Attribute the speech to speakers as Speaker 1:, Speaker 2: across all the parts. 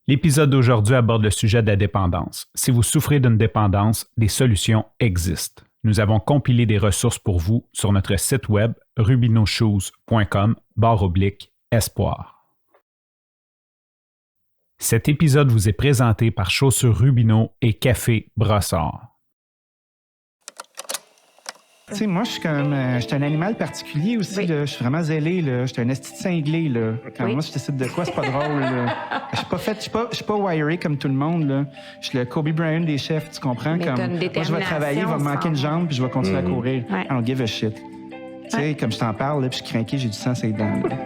Speaker 1: L'épisode d'aujourd'hui aborde le sujet de la dépendance. Si vous souffrez d'une dépendance, des solutions existent. Nous avons compilé des ressources pour vous sur notre site web rubinoshoes.com/espoir. Cet épisode vous est présenté par Chaussures Rubino et Café Brossard.
Speaker 2: Tu sais, moi, je suis un animal particulier aussi.
Speaker 3: Oui.
Speaker 2: Là. Je suis vraiment zélé. Là. Je suis un esti de cinglé. Là. Quand
Speaker 3: Oui.
Speaker 2: moi, je décide de quoi, c'est pas drôle. Là. Je suis pas wiré comme tout le monde. Là. Je suis le Kobe Bryant des chefs, tu comprends?
Speaker 3: Mais
Speaker 2: Comme,
Speaker 3: t'as une
Speaker 2: moi, je vais travailler, il va me manquer une jambe, puis je vais continuer à courir.
Speaker 3: Ouais.
Speaker 2: I don't give a shit. Tu sais, comme je t'en parle, là, puis je suis craqué, j'ai du sang sur les dents. Là.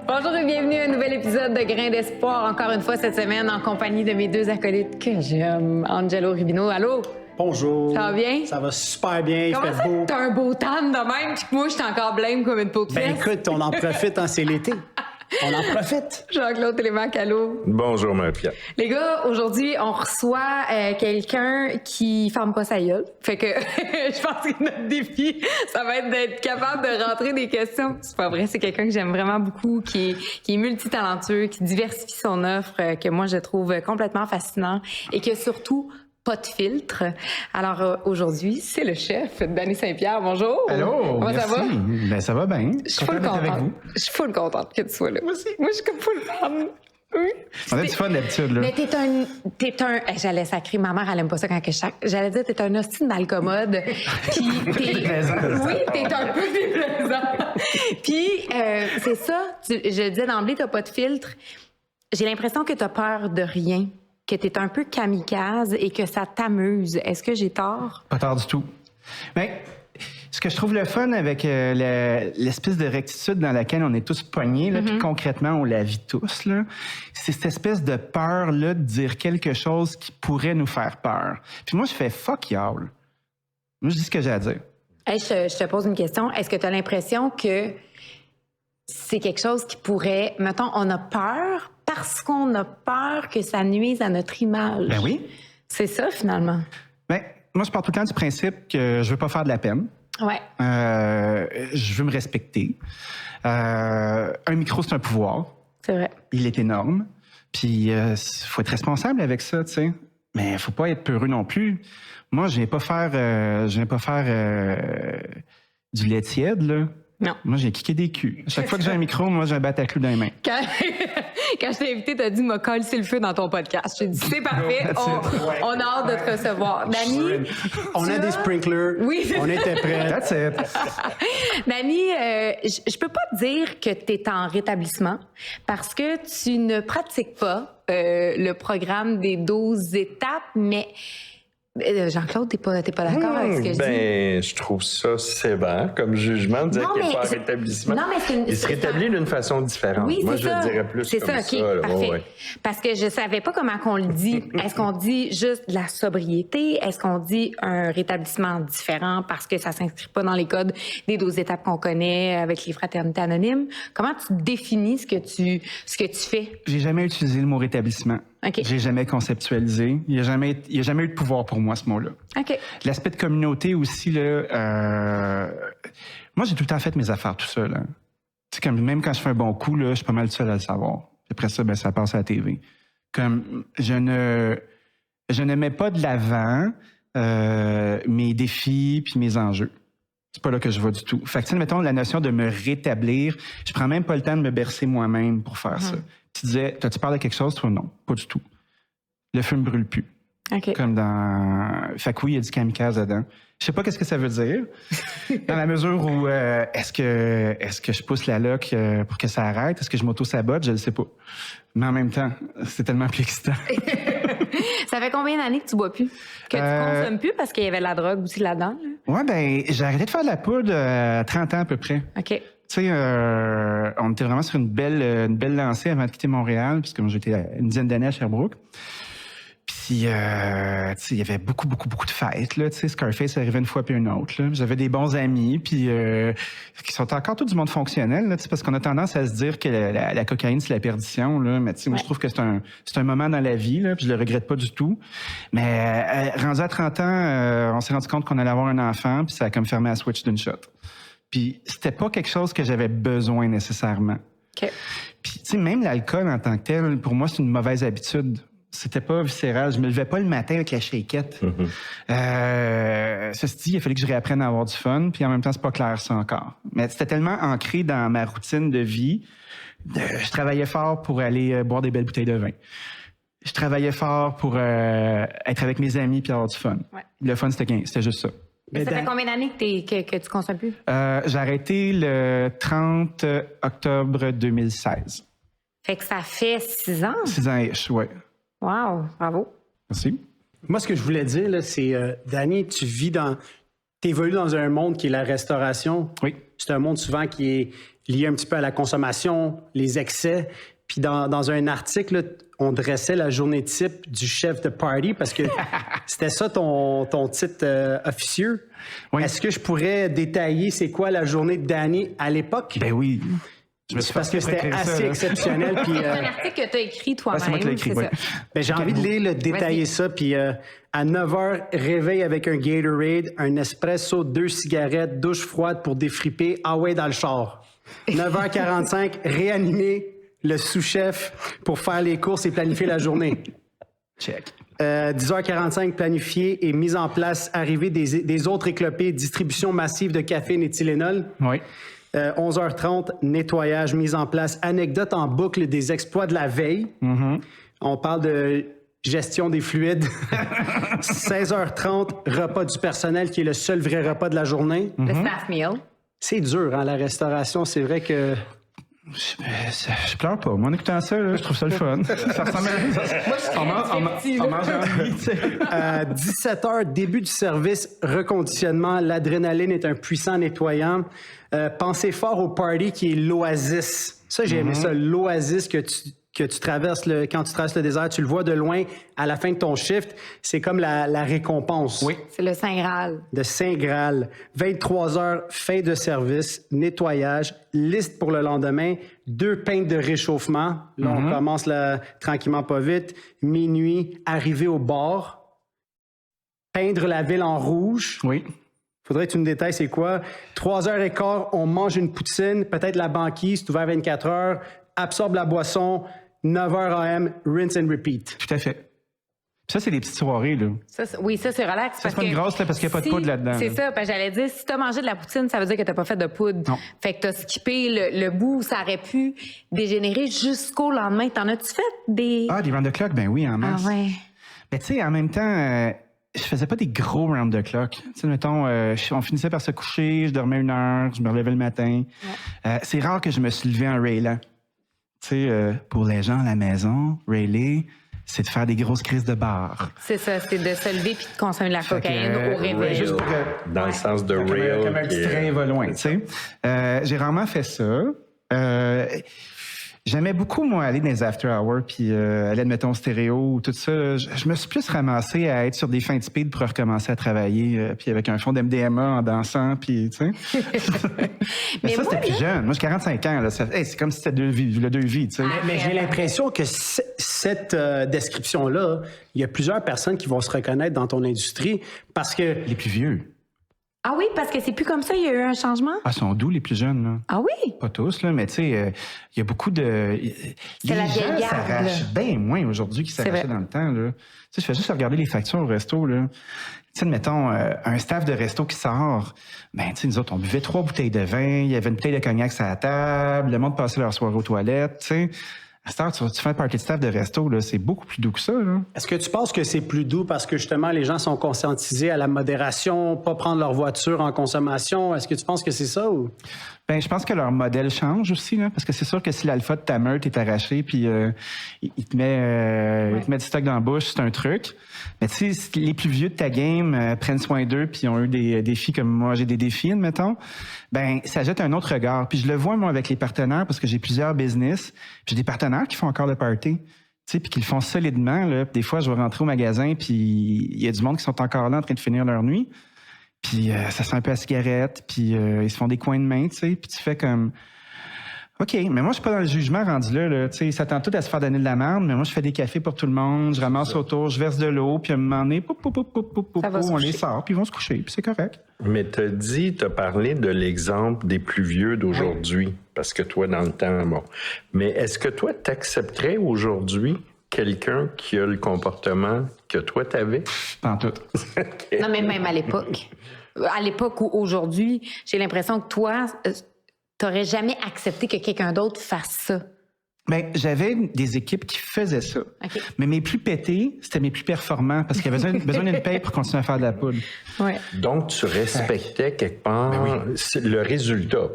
Speaker 3: Bonjour et bienvenue à un nouvel épisode de Grain d'espoir. Encore une fois cette semaine en compagnie de mes deux acolytes que j'aime, Angelo Rubino. Allô?
Speaker 4: Bonjour.
Speaker 3: Ça va bien?
Speaker 4: Ça va super bien,
Speaker 3: Comment
Speaker 4: il
Speaker 3: ça
Speaker 4: fait beau.
Speaker 3: que t'as un beau tan de même puis que moi je suis encore blême comme une peau de
Speaker 4: Ben
Speaker 3: fesse?
Speaker 4: écoute, on en profite, hein, c'est l'été. On en profite.
Speaker 3: Jean-Claude Télémac, allô?
Speaker 5: Bonjour, Marie-Pierre.
Speaker 3: Les gars, aujourd'hui, on reçoit quelqu'un qui ferme pas sa gueule. Fait que je pense que notre défi, ça va être d'être capable de rentrer des questions. C'est pas vrai, c'est quelqu'un que j'aime vraiment beaucoup, qui est multitalentueux, qui diversifie son offre, que moi je trouve complètement fascinant et que surtout pas de filtre. Alors aujourd'hui, c'est le chef, Danny Saint-Pierre. Bonjour.
Speaker 2: Allô?
Speaker 3: Comment
Speaker 2: merci.
Speaker 3: ça va?
Speaker 2: Ben, ça va bien.
Speaker 3: Je suis
Speaker 2: Content
Speaker 3: full
Speaker 2: d'être avec
Speaker 3: contente.
Speaker 2: vous.
Speaker 3: Je suis full contente que tu sois là. Moi aussi. Moi, je suis comme full fan. Oui.
Speaker 2: On a du fun d'habitude. Là.
Speaker 3: Mais t'es un, j'allais sacrer, ma mère, elle aime pas ça quand j'allais dire, t'es un hostile malcommode. Puis oui, t'es un peu déplaisant. Puis, c'est ça, je disais d'emblée, t'as pas de filtre. J'ai l'impression que t'as peur de rien, que t'es un peu kamikaze et que ça t'amuse. Est-ce que j'ai tort?
Speaker 2: Pas tard du tout. Ben, ce que je trouve le fun avec l'espèce de rectitude dans laquelle on est tous pognés, là, puis concrètement, on la vit tous, là, c'est cette espèce de peur-là de dire quelque chose qui pourrait nous faire peur. Puis moi, je fais « fuck y'all ». Moi, je dis ce que j'ai à dire.
Speaker 3: Hey, je te pose une question. Est-ce que t'as l'impression que c'est quelque chose qui pourrait... Mettons, on a peur parce qu'on a peur que ça nuise à notre image.
Speaker 2: Ben oui.
Speaker 3: C'est ça, finalement.
Speaker 2: Ben, moi, je pars tout le temps du principe que je veux pas faire de la peine.
Speaker 3: Ouais.
Speaker 2: Je veux me respecter. Un micro, c'est un pouvoir.
Speaker 3: C'est vrai.
Speaker 2: Il est énorme. Puis, faut être responsable avec ça, tu sais. Mais faut pas être peureux non plus. Moi, je viens pas faire du lait tiède, là.
Speaker 3: Non.
Speaker 2: Moi, j'ai kické des culs. Chaque fois que j'ai un micro, moi, j'ai un bataclou dans les mains.
Speaker 3: Quand je t'ai invité, t'as dit « m'a collé le feu dans ton podcast ». J'ai dit « c'est parfait, on a hâte de te recevoir ». Dani?
Speaker 4: On a des sprinklers.
Speaker 3: Oui.
Speaker 4: On était prêts.
Speaker 2: That's it.
Speaker 3: Dani, je peux pas te dire que tu es en rétablissement parce que tu ne pratiques pas le programme des 12 étapes, mais Jean-Claude, t'es pas d'accord avec ce que je dis?
Speaker 5: Ben, je trouve ça sévère comme jugement de dire
Speaker 3: Non,
Speaker 5: qu'il n'est
Speaker 3: mais
Speaker 5: pas en
Speaker 3: c'est-
Speaker 5: rétablissement.
Speaker 3: non, mais c'est une-
Speaker 5: Il se
Speaker 3: c'est
Speaker 5: rétablit d'une façon différente.
Speaker 3: Oui,
Speaker 5: Moi,
Speaker 3: c'est
Speaker 5: je
Speaker 3: ça.
Speaker 5: le dirais plus
Speaker 3: C'est
Speaker 5: comme
Speaker 3: ça, OK,
Speaker 5: là.
Speaker 3: parfait.
Speaker 5: Ouais, ouais.
Speaker 3: Parce que je savais pas comment qu'on le dit. Est-ce qu'on dit juste de la sobriété? Est-ce qu'on dit un rétablissement différent parce que ça s'inscrit pas dans les codes des 12 étapes qu'on connaît avec les fraternités anonymes? Comment tu définis ce que tu fais?
Speaker 2: J'ai jamais utilisé le mot rétablissement.
Speaker 3: OK.
Speaker 2: J'ai jamais conceptualisé. Il y a jamais eu de pouvoir pour moi, ce mot-là.
Speaker 3: OK.
Speaker 2: L'aspect de communauté aussi, là, moi, j'ai tout le temps fait mes affaires tout seul. Hein. Tu sais, comme même quand je fais un bon coup, là, je suis pas mal seul à le savoir. Puis après ça, ben, ça passe à la TV. Comme je ne mets pas de l'avant mes défis puis mes enjeux. C'est pas là que je vais du tout. Fait que, tu sais, mettons, la notion de me rétablir, je prends même pas le temps de me bercer moi-même pour faire ça. Tu disais, t'as-tu parlé de quelque chose? Toi, non, pas du tout. Le feu me brûle plus.
Speaker 3: OK.
Speaker 2: Comme dans... Fait que oui, il y a du kamikaze dedans. Je sais pas qu'est-ce que ça veut dire. Dans la mesure où, est-ce que je pousse la loque pour que ça arrête? Est-ce que je m'auto-sabote? Je le sais pas. Mais en même temps, c'est tellement plus excitant.
Speaker 3: Ça fait combien d'années que tu bois plus? Que tu consommes plus parce qu'il y avait de la drogue aussi là-dedans? Là?
Speaker 2: Ouais, ben, j'ai arrêté de faire de la poudre à 30 ans à peu près.
Speaker 3: OK.
Speaker 2: Tu sais, on était vraiment sur une belle lancée avant de quitter Montréal, puisque moi, j'étais une dizaine d'années à Sherbrooke. Puis Puis, tu sais, il y avait beaucoup de fêtes, là. Tu sais, Scarface arrivait une fois puis une autre, là. J'avais des bons amis, puis qui sont encore tout du monde fonctionnel, là, tu sais, parce qu'on a tendance à se dire que la cocaïne, c'est la perdition, là. Mais tu sais, moi, je trouve que c'est un moment dans la vie, là, puis je le regrette pas du tout. Mais rendu à 30 ans, on s'est rendu compte qu'on allait avoir un enfant, puis ça a comme fermé la switch d'une shot. Puis c'était pas quelque chose que j'avais besoin nécessairement.
Speaker 3: OK.
Speaker 2: Puis, tu sais, même l'alcool en tant que tel, pour moi, c'est une mauvaise habitude. C'était pas viscéral. Je me levais pas le matin avec la shakeette. Ceci dit, il a fallu que je réapprenne à avoir du fun, puis en même temps, c'est pas clair ça encore. Mais c'était tellement ancré dans ma routine de vie. Je travaillais fort pour aller boire des belles bouteilles de vin. Je travaillais fort pour être avec mes amis puis avoir du fun.
Speaker 3: Ouais.
Speaker 2: Le fun, c'était juste ça.
Speaker 3: Ça fait combien d'années que tu consommes plus?
Speaker 2: J'ai arrêté le 30 octobre 2016.
Speaker 3: Fait que ça fait 6 ans.
Speaker 2: 6 ans-ish, ouais.
Speaker 3: Wow, bravo.
Speaker 2: Merci.
Speaker 4: Moi, ce que je voulais dire, là, c'est, Danny, t'évolues dans un monde qui est la restauration.
Speaker 2: Oui.
Speaker 4: C'est un monde souvent qui est lié un petit peu à la consommation, les excès. Puis dans un article, là, on dressait la journée type du chef de party parce que c'était ça ton titre officieux.
Speaker 2: Oui.
Speaker 4: Est-ce que je pourrais détailler c'est quoi la journée de Danny à l'époque?
Speaker 2: Ben oui. Je me suis
Speaker 4: Parce que c'était assez exceptionnel. Puis,
Speaker 3: C'est un article que tu as écrit toi-même.
Speaker 2: c'est moi qui l'ai écrit,
Speaker 3: c'est
Speaker 2: oui.
Speaker 3: ça.
Speaker 4: ben, j'ai envie de détailler ça. Puis à 9h, réveil avec un Gatorade, un espresso, 2 cigarettes, douche froide pour défriper. Ah ouais, dans le char. 9h45, réanimer le sous-chef pour faire les courses et planifier la journée.
Speaker 2: Check.
Speaker 4: 10h45, planifier et mise en place, arrivée des autres éclopés, distribution massive de caféine et Tylenol.
Speaker 2: Oui.
Speaker 4: 11h30, nettoyage, mise en place, anecdote en boucle des exploits de la veille. On parle de gestion des fluides. 16h30, repas du personnel qui est le seul vrai repas de la journée.
Speaker 3: Le staff meal.
Speaker 4: C'est dur, hein, la restauration. C'est vrai que...
Speaker 2: Je pleure pas. Moi, en écoutant ça, là, je trouve ça le fun. Ça ressemble à... On mange envie, tu sais.
Speaker 4: 17h, début du service, reconditionnement. L'adrénaline est un puissant nettoyant. Pensez fort au party qui est l'oasis. Ça, j'ai aimé ça. L'oasis que tu traverses quand tu traverses le désert, tu le vois de loin à la fin de ton shift. C'est comme la récompense.
Speaker 2: Oui.
Speaker 3: C'est le Saint Graal.
Speaker 4: De Saint Graal. 23h, fin de service, nettoyage, liste pour le lendemain, 2 pintes de réchauffement. Là, on commence tranquillement, pas vite. Minuit, arriver au bar, peindre la ville en rouge.
Speaker 2: Oui.
Speaker 4: Faudrait que tu me détailles c'est quoi. 3h15, on mange une poutine, peut-être la banquise, c'est ouvert 24 heures, absorbe la boisson, 9h AM, rinse and repeat.
Speaker 2: Tout à fait. Ça, c'est des petites soirées, là.
Speaker 3: Oui, ça, c'est relax.
Speaker 2: Ça, c'est pas une grosse, là, parce qu'il n'y a pas de poudre là-dedans.
Speaker 3: C'est
Speaker 2: là.
Speaker 3: ça. Parce que j'allais dire, si tu as mangé de la poutine, ça veut dire que tu n'as pas fait de poudre.
Speaker 2: Non.
Speaker 3: Fait que tu as skippé le bout où ça aurait pu dégénérer jusqu'au lendemain. T'en as-tu fait des.
Speaker 2: Ah, des round the clock? Ben oui, en masse.
Speaker 3: Ah ouais.
Speaker 2: Mais tu sais, en même temps, je faisais pas des gros round the clock. Tu sais, mettons, on finissait par se coucher, je dormais 1 heure, je me relevais le matin.
Speaker 3: Ouais.
Speaker 2: C'est rare que je me suis levé en raylant. Tu sais, pour les gens à la maison, rayler, c'est de faire des grosses crises de bar.
Speaker 3: C'est ça, c'est de se lever puis de consommer de la
Speaker 2: Fait que,
Speaker 3: cocaïne au réveil.
Speaker 2: juste pour
Speaker 5: Dans le sens de
Speaker 2: comme
Speaker 5: real.
Speaker 2: un petit train va loin, tu sais. J'ai rarement fait ça. J'aimais beaucoup, moi, aller dans les after hours, puis aller, admettons, stéréo ou tout ça. Je me suis plus ramassé à être sur des fins de speed pour recommencer à travailler, puis avec un fond d'MDMA en dansant, puis, tu sais. Mais ça, c'était plus jeune. Moi, j'ai 45 ans, là. C'est comme si c'était 2 vies, tu sais.
Speaker 4: Mais j'ai l'impression que cette description-là, il y a plusieurs personnes qui vont se reconnaître dans ton industrie parce que...
Speaker 2: Les plus vieux.
Speaker 3: Ah oui, parce que c'est plus comme ça, il y a eu un changement?
Speaker 2: Ah, ils sont doux, les plus jeunes, là.
Speaker 3: Ah oui?
Speaker 2: Pas tous, là, mais tu sais, il y a beaucoup de... Les
Speaker 3: la vieille
Speaker 2: gens
Speaker 3: garde,
Speaker 2: s'arrachent
Speaker 3: là.
Speaker 2: bien moins aujourd'hui qu'ils s'arrachaient
Speaker 3: vrai.
Speaker 2: dans le temps, là. Tu sais, je fais juste regarder les factures au resto, là. Tu sais, mettons, un staff de resto qui sort, ben, tu sais, nous autres, on buvait 3 bouteilles de vin, il y avait une bouteille de cognac sur la table, le monde passait leur soirée aux toilettes, tu sais. À cette heure, tu fais un party de staff de resto, là, c'est beaucoup plus doux que ça, là.
Speaker 4: Est-ce que tu penses que c'est plus doux parce que justement les gens sont conscientisés à la modération, pas prendre leur voiture en consommation? Est-ce que tu penses que c'est ça ou?
Speaker 2: Ben, je pense que leur modèle change aussi, là, parce que c'est sûr que si l'alpha de ta meute est arraché, puis il te met du stock dans la bouche, c'est un truc. Mais tu sais, si les plus vieux de ta game prennent soin d'eux, puis ont eu des défis comme moi, j'ai des défis, admettons, ben ça jette un autre regard. Puis je le vois, moi, avec les partenaires, parce que j'ai plusieurs business, puis j'ai des partenaires qui font encore le party. Tu puis qu'ils le font solidement. Là. Des fois, je vais rentrer au magasin, puis il y a du monde qui sont encore là en train de finir leur nuit. Puis ça sent un peu la cigarette, puis ils se font des coins de main, tu sais. Puis tu fais comme... OK, mais moi, je suis pas dans le jugement rendu là. Tu sais, ils s'attendent tout à se faire donner de la merde, mais moi, je fais des cafés pour tout le monde, je ramasse autour, je verse de l'eau, puis à un moment donné, on les sort, puis ils vont se coucher, puis c'est correct.
Speaker 5: Mais t'as parlé de l'exemple des plus vieux d'aujourd'hui, parce que toi, dans le temps, bon. Mais est-ce que toi, t'accepterais aujourd'hui quelqu'un qui a le comportement que toi, t'avais?
Speaker 2: Pas en tout.
Speaker 3: Non, mais même à l'époque. À l'époque ou aujourd'hui, j'ai l'impression que toi, t'aurais jamais accepté que quelqu'un d'autre fasse ça.
Speaker 2: Bien, j'avais des équipes qui faisaient ça.
Speaker 3: Okay.
Speaker 2: Mais mes plus pétés, c'était mes plus performants parce qu'il y avait besoin d'une paye pour continuer à faire de la poudre.
Speaker 3: Ouais.
Speaker 5: Donc, tu respectais quelque part le résultat,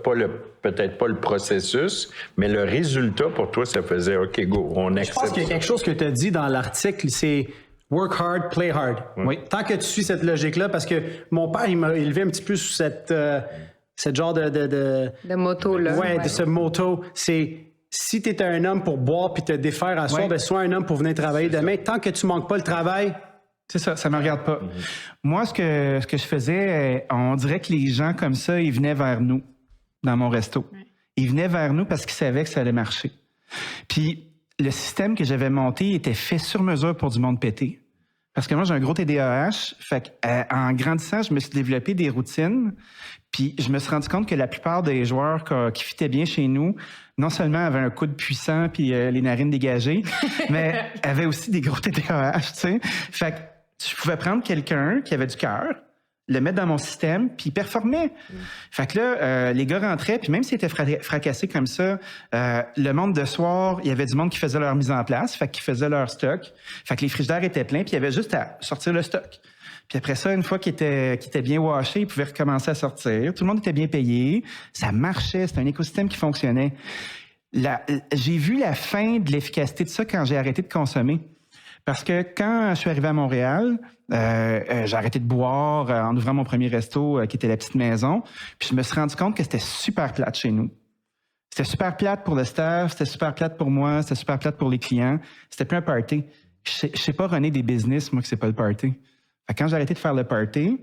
Speaker 5: peut-être pas le processus, mais le résultat, pour toi, ça faisait « OK, go, on accepte ».
Speaker 4: Je pense qu'il y a quelque chose que tu as dit dans l'article, c'est « work hard, play hard ».
Speaker 2: Oui.
Speaker 4: Tant que tu suis cette logique-là, parce que mon père, il m'a élevé un petit peu sous cette genre de
Speaker 3: moto, là.
Speaker 4: Ouais, de ce motto, c'est... Si tu es un homme pour boire puis te défaire à soir, ben sois un homme pour venir travailler demain. Tant que tu manques pas le travail...
Speaker 2: C'est ça me regarde pas. Moi, ce que je faisais, on dirait que les gens comme ça, ils venaient vers nous dans mon resto. Ils venaient vers nous parce qu'ils savaient que ça allait marcher. Puis le système que j'avais monté était fait sur mesure pour du monde pété. Parce que moi, j'ai un gros TDAH. Fait en grandissant, je me suis développé des routines. Puis je me suis rendu compte que la plupart des joueurs qui fitaient bien chez nous, non seulement avaient un coude puissant puis les narines dégagées, mais avaient aussi des gros TDAH, tu sais. Fait que je pouvais prendre quelqu'un qui avait du cœur, le mettre dans mon système, puis il performait. Fait que là, les gars rentraient, puis même s'ils étaient fracassés comme ça, le monde de soir, il y avait du monde qui faisait leur mise en place, fait qu'ils faisaient leur stock. Fait que les frigidaires étaient pleins, puis il y avait juste à sortir le stock. Puis après ça, une fois qu'il était bien washé, il pouvait recommencer à sortir. Tout le monde était bien payé. Ça marchait. C'était un écosystème qui fonctionnait. J'ai vu la fin de l'efficacité de ça quand j'ai arrêté de consommer. Parce que quand je suis arrivé à Montréal, j'ai arrêté de boire en ouvrant mon premier resto qui était la petite maison. Puis je me suis rendu compte que c'était super plate chez nous. C'était super plate pour le staff, c'était super plate pour moi, c'était super plate pour les clients. C'était plus un party. Je sais pas runner des business, moi, que c'est pas le party. Fait que quand j'ai arrêté de faire le party,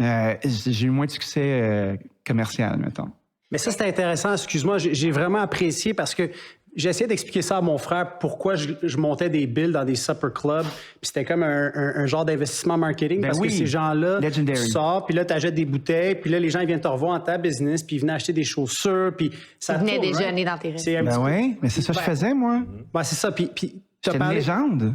Speaker 2: j'ai eu moins de succès commercial, mettons. Mais
Speaker 4: ça, c'est intéressant. Excuse-moi, j'ai vraiment apprécié parce que j'ai essayé d'expliquer ça à mon frère, pourquoi je montais des billes dans des supper clubs. Puis c'était comme un genre d'investissement marketing parce que ces gens-là,
Speaker 2: Legendary.
Speaker 4: Tu sors, puis là, tu achètes des bouteilles, puis là, les gens ils viennent te revoir en ta business, puis ils venaient acheter des chaussures, puis ça
Speaker 3: Ils venaient
Speaker 4: tourne,
Speaker 3: déjeuner dans tes restos.
Speaker 2: Oui, mais c'est ça que je faisais, moi.
Speaker 4: Ouais, c'est ça. Puis
Speaker 2: j'étais une légende.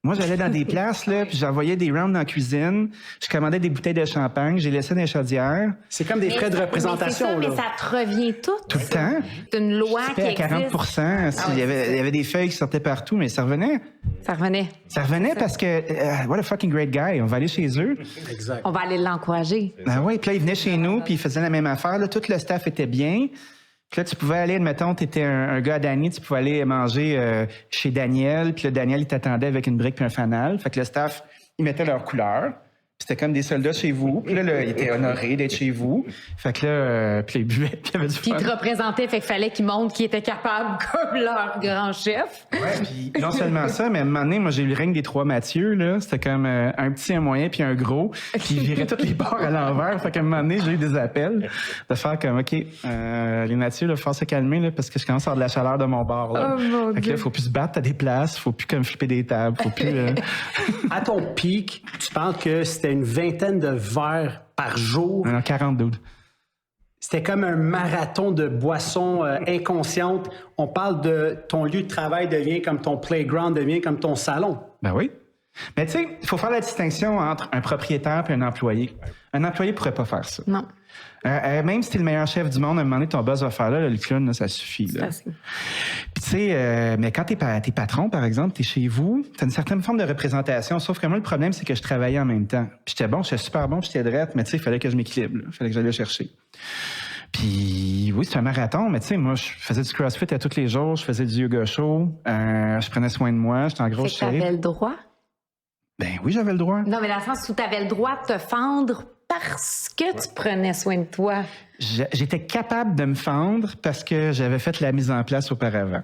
Speaker 2: Moi, j'allais dans des places, là, puis j'envoyais des rounds dans la cuisine. Je commandais des bouteilles de champagne, j'ai laissé dans les chaudières.
Speaker 4: C'est comme des frais de représentation,
Speaker 3: mais
Speaker 4: là.
Speaker 3: Mais ça te revient tout.
Speaker 2: Tout le temps.
Speaker 3: C'est une loi qui
Speaker 2: existe. À 40 il y avait des feuilles qui sortaient partout, mais ça revenait.
Speaker 3: Ça revenait.
Speaker 2: Ça revenait parce que, what a fucking great guy, on va aller chez eux.
Speaker 4: Exact.
Speaker 3: On va aller l'encourager.
Speaker 2: Ben oui, puis là, ils venaient chez nous, puis ils faisaient la même affaire. Là, tout le staff était bien. Puis là, tu pouvais aller, admettons, tu étais un gars à Danny, tu pouvais aller manger chez Daniel, puis là, Daniel, il t'attendait avec une brique puis un fanal. Fait que le staff, ils mettaient leur couleur. C'était comme des soldats chez vous. Puis là, ils étaient honorés d'être chez vous. Fait que là, puis ils buvaient, puis il y avait du fun.
Speaker 3: Puis ils te représentaient, fait qu'il fallait qu'ils montrent qu'ils étaient capables comme leur grand chef.
Speaker 2: Ouais, puis non seulement ça, mais à un moment donné, moi, j'ai eu le règne des trois Mathieu, là. C'était comme un petit, un moyen, puis un gros. Puis ils viraient tous les bords à l'envers. Fait qu'à un moment donné, j'ai eu des appels de faire comme, OK, les Mathieu, là, faut se calmer, là, parce que je commence à avoir de la chaleur de mon bord, là.
Speaker 3: Oh, mon
Speaker 2: fait que là, faut plus se battre à des places, faut plus comme flipper des tables, faut plus...
Speaker 4: À ton pic, tu parles que c'était une vingtaine de verres par jour.
Speaker 2: 40 dudes.
Speaker 4: C'était comme un marathon de boissons inconscientes. On parle de ton lieu de travail devient comme ton playground, devient comme ton salon.
Speaker 2: Ben oui. Mais tu sais, il faut faire la distinction entre un propriétaire et un employé. Un employé pourrait pas faire ça.
Speaker 3: Non.
Speaker 2: Même si t'es le meilleur chef du monde, à un moment donné, ton boss va faire là, le clown, là, ça suffit. Là. Puis tu sais, mais quand t'es patron, par exemple, t'es chez vous, t'as une certaine forme de représentation. Sauf que moi, le problème, c'est que je travaillais en même temps. Puis j'étais super bon, j'étais drette, mais tu sais, il fallait que je m'équilibre. Il fallait que j'aille le chercher. Puis oui, c'est un marathon, mais tu sais, moi, je faisais du CrossFit à tous les jours, je faisais du yoga chaud, je prenais soin de moi, j'étais en grosse shape.
Speaker 3: T'avais le droit?
Speaker 2: Ben oui, j'avais le droit.
Speaker 3: Non, mais dans le sens où t'avais le droit de te fendre parce que tu prenais soin de toi.
Speaker 2: J'étais capable de me fendre parce que j'avais fait la mise en place auparavant.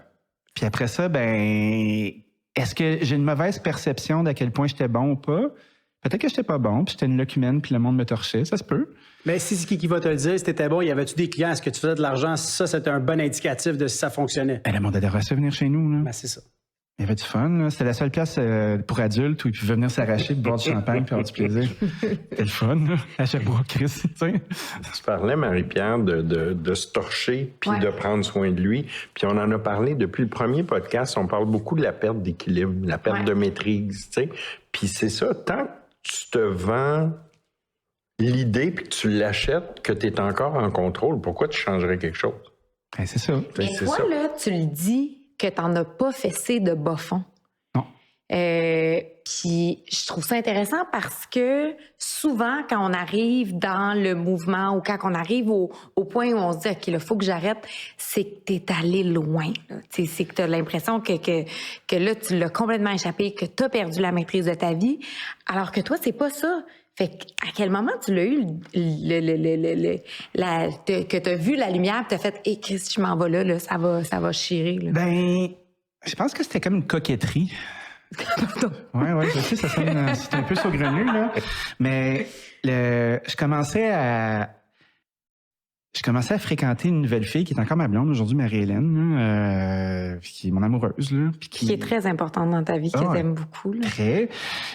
Speaker 2: Puis après ça, ben est-ce que j'ai une mauvaise perception d'à quel point j'étais bon ou pas? Peut-être que j'étais pas bon, puis j'étais une locumène, puis le monde me torchait, ça se peut.
Speaker 4: Mais si c'est qui va te le dire, si t'étais bon, y avait-tu des clients, est-ce que tu faisais de l'argent? Ça, c'était un bon indicatif de si ça fonctionnait.
Speaker 2: Le monde adorait ça venir chez nous, là.
Speaker 4: Ben, c'est ça.
Speaker 2: Il y avait du fun, là. C'était la seule place pour adultes où ils pouvaient venir s'arracher, boire du champagne, puis avoir du plaisir. C'était le fun, là. À Sherbrooke, Chris, tu sais.
Speaker 5: Tu parlais, Marie-Pierre, de se torcher puis de prendre soin de lui. Puis on en a parlé depuis le premier podcast. On parle beaucoup de la perte d'équilibre, la perte de maîtrise, tu sais. Puis c'est ça, tant que tu te vends l'idée puis que tu l'achètes, que tu es encore en contrôle, pourquoi tu changerais quelque chose?
Speaker 2: Ben, c'est ça.
Speaker 3: Mais
Speaker 5: C'est
Speaker 3: toi,
Speaker 5: ça.
Speaker 3: là, tu le dis que t'en as pas fessé de bas fond.
Speaker 2: Non.
Speaker 3: Puis je trouve ça intéressant parce que souvent, quand on arrive dans le mouvement ou quand on arrive au point où on se dit « OK, il faut que j'arrête », c'est que t'es allé loin. Là. C'est que t'as l'impression que là, tu l'as complètement échappé, que t'as perdu la maîtrise de ta vie, alors que toi, c'est pas ça. Fait à quel moment tu l'as eu, que t'as vu la lumière et t'as fait « Hey, Chris, je m'en vais là, ça va chirer. »
Speaker 2: Ben, je pense que c'était comme une coquetterie. Ouais, je sais, ça sonne, c'est un peu saugrenu, là. Mais je commençais à fréquenter une nouvelle fille qui est encore ma blonde aujourd'hui, Marie-Hélène, qui est mon amoureuse, là.
Speaker 3: Qui est très importante dans ta vie, que t'aimes beaucoup. Là.
Speaker 2: Très.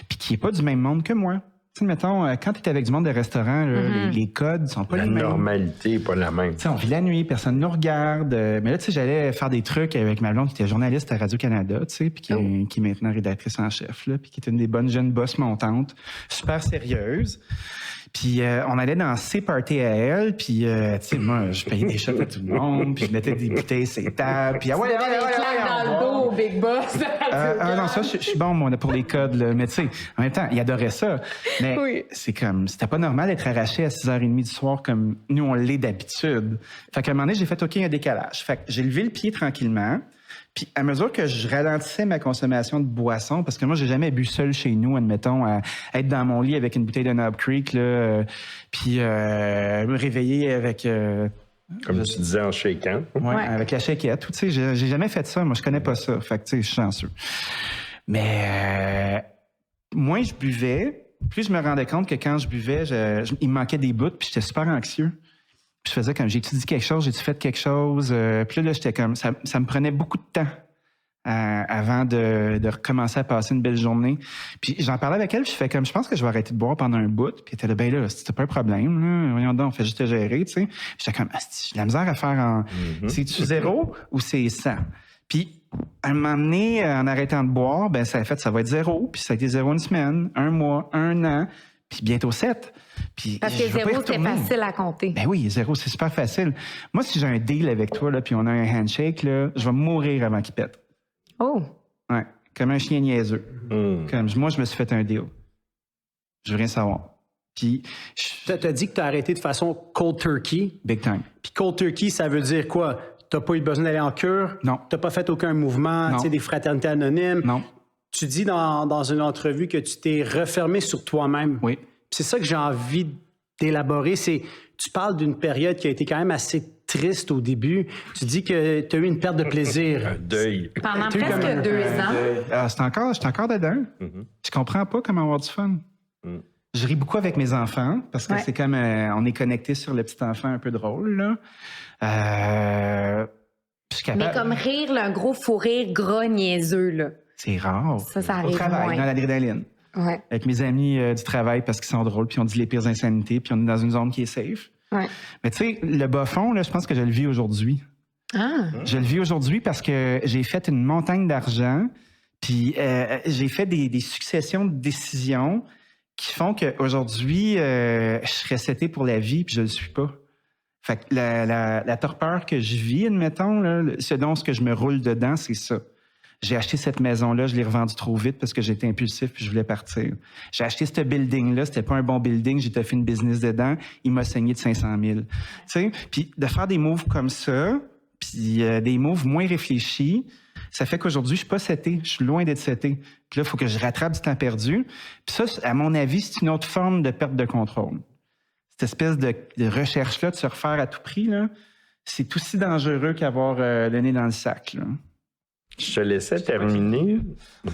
Speaker 2: Puis qui est pas du même monde que moi. Tu sais, mettons, quand tu es avec du monde de restaurant, là, les codes sont pas les mêmes.
Speaker 5: La normalité n'est pas la même.
Speaker 2: Tu sais, on vit la nuit, personne nous regarde. Mais là, tu sais, j'allais faire des trucs avec ma blonde qui était journaliste à Radio-Canada, tu sais, puis qui est maintenant rédactrice en chef, là, puis qui est une des bonnes jeunes bosses montantes, super sérieuse. Puis on allait dans ses parties à elle, puis tu sais, moi, je payais des shots à tout le monde, puis je mettais des bouteilles sur les tables, puis
Speaker 3: Dans le dos au Big Boss.
Speaker 2: non, ça, je suis bon, moi, pour les codes, là. Mais tu sais, en même temps, il adorait ça. Mais c'est comme, c'était pas normal d'être arraché à 6h30 du soir comme nous, on l'est d'habitude. Fait qu'à un moment donné, j'ai fait, OK, un décalage. Fait que j'ai levé le pied tranquillement. Puis à mesure que je ralentissais ma consommation de boissons, parce que moi, j'ai jamais bu seul chez nous, admettons, à être dans mon lit avec une bouteille de Knob Creek, là, puis me réveiller avec...
Speaker 5: Comme tu disais en shakeant.
Speaker 2: Ouais, avec la shakeette. Tu sais, j'ai jamais fait ça. Moi, je connais pas ça. Fait que, tu sais, je suis chanceux. Mais moins je buvais, plus je me rendais compte que quand je buvais, il me manquait des bouts, puis j'étais super anxieux. Puis je faisais comme, j'ai-tu dit quelque chose, j'ai-tu fait quelque chose? Puis là, j'étais comme, ça me prenait beaucoup de temps avant de recommencer à passer une belle journée. Puis j'en parlais avec elle, puis je fais comme, je pense que je vais arrêter de boire pendant un bout. Puis elle était là, ben là, c'était pas un problème, là. Voyons donc, on fait juste te gérer, tu sais. J'étais comme, j'ai de la misère à faire en... C'est-tu 0 ou c'est 100? Puis à un moment donné, en arrêtant de boire, ben ça va être 0. Puis ça a été 0 une semaine, 1 mois, 1 an, puis bientôt 7. Puis
Speaker 3: parce que 0, c'est facile à compter.
Speaker 2: Ben oui, 0, c'est super facile. Moi, si j'ai un deal avec toi, là, puis on a un handshake, là, je vais mourir avant qu'il pète.
Speaker 3: Oh!
Speaker 2: Ouais, comme un chien niaiseux. Comme moi, je me suis fait un deal. Je veux rien savoir. Puis...
Speaker 4: T'as dit que t'as arrêté de façon cold turkey.
Speaker 2: Big time.
Speaker 4: Puis cold turkey, ça veut dire quoi? T'as pas eu besoin d'aller en cure?
Speaker 2: Non.
Speaker 4: T'as pas fait aucun mouvement, tu sais, des fraternités anonymes?
Speaker 2: Non.
Speaker 4: Tu dis dans une entrevue que tu t'es refermé sur toi-même.
Speaker 2: Oui.
Speaker 4: C'est ça que j'ai envie d'élaborer. Tu parles d'une période qui a été quand même assez triste au début. Tu dis que tu as eu une perte de plaisir.
Speaker 5: Un deuil.
Speaker 3: Pendant presque 2 ans.
Speaker 2: Je suis encore dedans. Je comprends pas comment avoir du fun. Je ris beaucoup avec mes enfants parce que c'est comme on est connecté sur le petit enfant un peu drôle, là.
Speaker 3: Mais comme rire, là, un gros fou rire gras niaiseux, là.
Speaker 2: C'est rare.
Speaker 3: Ça arrive
Speaker 2: au travail,
Speaker 3: moins.
Speaker 2: dans l'adrénaline.
Speaker 3: Ouais.
Speaker 2: Avec mes amis du travail parce qu'ils sont drôles, puis on dit les pires insanités, puis on est dans une zone qui est safe.
Speaker 3: Ouais.
Speaker 2: Mais tu sais, le bas fond, là, je pense que je le vis aujourd'hui.
Speaker 3: Ah!
Speaker 2: Je le vis aujourd'hui parce que j'ai fait une montagne d'argent, puis j'ai fait des successions de décisions qui font qu'aujourd'hui, je serais seté pour la vie, puis je le suis pas. Fait que la torpeur que je vis, admettons, là, ce que je me roule dedans, c'est ça. J'ai acheté cette maison-là, je l'ai revendue trop vite parce que j'étais impulsif puis je voulais partir. J'ai acheté ce building-là, c'était pas un bon building, j'ai fait une business dedans, il m'a saigné de 500 000. Tu sais, puis de faire des moves comme ça, puis des moves moins réfléchis, ça fait qu'aujourd'hui, je suis pas seté, je suis loin d'être seté. Puis là, il faut que je rattrape du temps perdu. Puis ça, à mon avis, c'est une autre forme de perte de contrôle. Cette espèce de recherche-là, de se refaire à tout prix, là, c'est aussi dangereux qu'avoir le nez dans le sac, là.
Speaker 5: Je te laissais terminer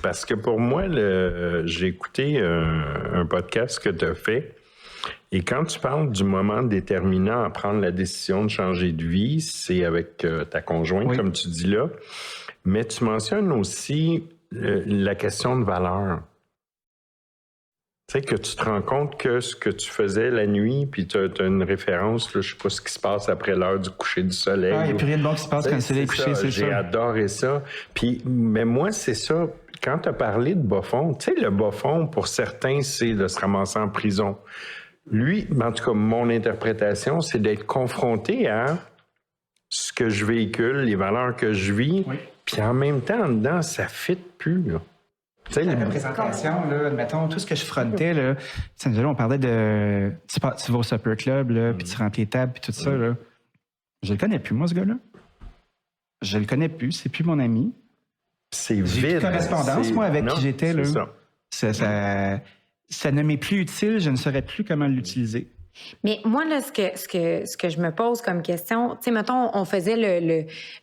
Speaker 5: parce que pour moi, j'ai écouté un podcast que tu as fait et quand tu parles du moment déterminant à prendre la décision de changer de vie, c'est avec ta conjointe, comme tu dis là, mais tu mentionnes aussi la question de valeur. Tu sais, que tu te rends compte que ce que tu faisais la nuit, puis tu as une référence, là, je sais pas ce qui se passe après l'heure du coucher du soleil.
Speaker 2: Il n'y a plus rien de bon qui se passe quand le soleil est couché, c'est ça.
Speaker 5: J'ai adoré ça. Puis, mais moi, c'est ça. Quand tu as parlé de bas fond, tu sais, le bas fond, pour certains, c'est de se ramasser en prison. Lui, en tout cas, mon interprétation, c'est d'être confronté à ce que je véhicule, les valeurs que je vis, puis en même temps, en dedans, ça ne fit plus, là.
Speaker 2: La représentation, là, admettons, tout ce que je frontais, là, on parlait de... Tu vas au Supper Club, là, puis tu remplis les tables, puis tout ça, là. Je le connais plus, moi, ce gars-là. Je le connais plus, c'est plus mon ami.
Speaker 5: C'est
Speaker 2: vide. J'ai une correspondance, moi, avec qui j'étais, là. Ça ne m'est plus utile, je ne saurais plus comment l'utiliser.
Speaker 3: Mais moi, là, ce que je me pose comme question, tu sais, mettons, on faisait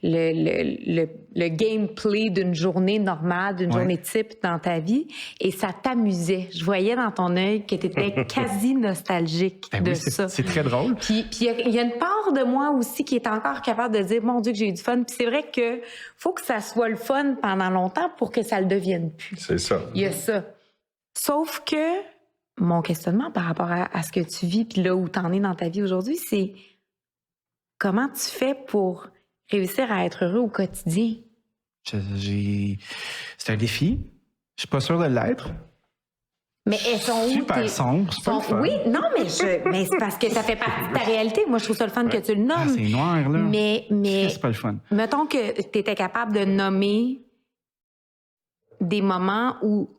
Speaker 3: le gameplay d'une journée normale, d'une journée type dans ta vie, et ça t'amusait. Je voyais dans ton œil que tu étais quasi nostalgique de ça.
Speaker 2: C'est très drôle.
Speaker 3: Puis il y a une part de moi aussi qui est encore capable de dire, mon Dieu, que j'ai eu du fun. Puis c'est vrai que faut que ça soit le fun pendant longtemps pour que ça le devienne plus.
Speaker 5: C'est ça.
Speaker 3: Il y a ça. Sauf que mon questionnement par rapport à ce que tu vis puis là où tu en es dans ta vie aujourd'hui, c'est comment tu fais pour réussir à être heureux au quotidien?
Speaker 2: C'est un défi. Je suis pas sûr de l'être.
Speaker 3: Mais elles sont où?
Speaker 2: Super sombre, c'est pas le fun.
Speaker 3: Oui, non, mais c'est parce que ça fait partie de ta réalité. Moi, je trouve ça le fun que tu le nommes.
Speaker 2: C'est noir, là.
Speaker 3: Mais
Speaker 2: c'est pas le fun.
Speaker 3: Mettons que tu étais capable de nommer des moments où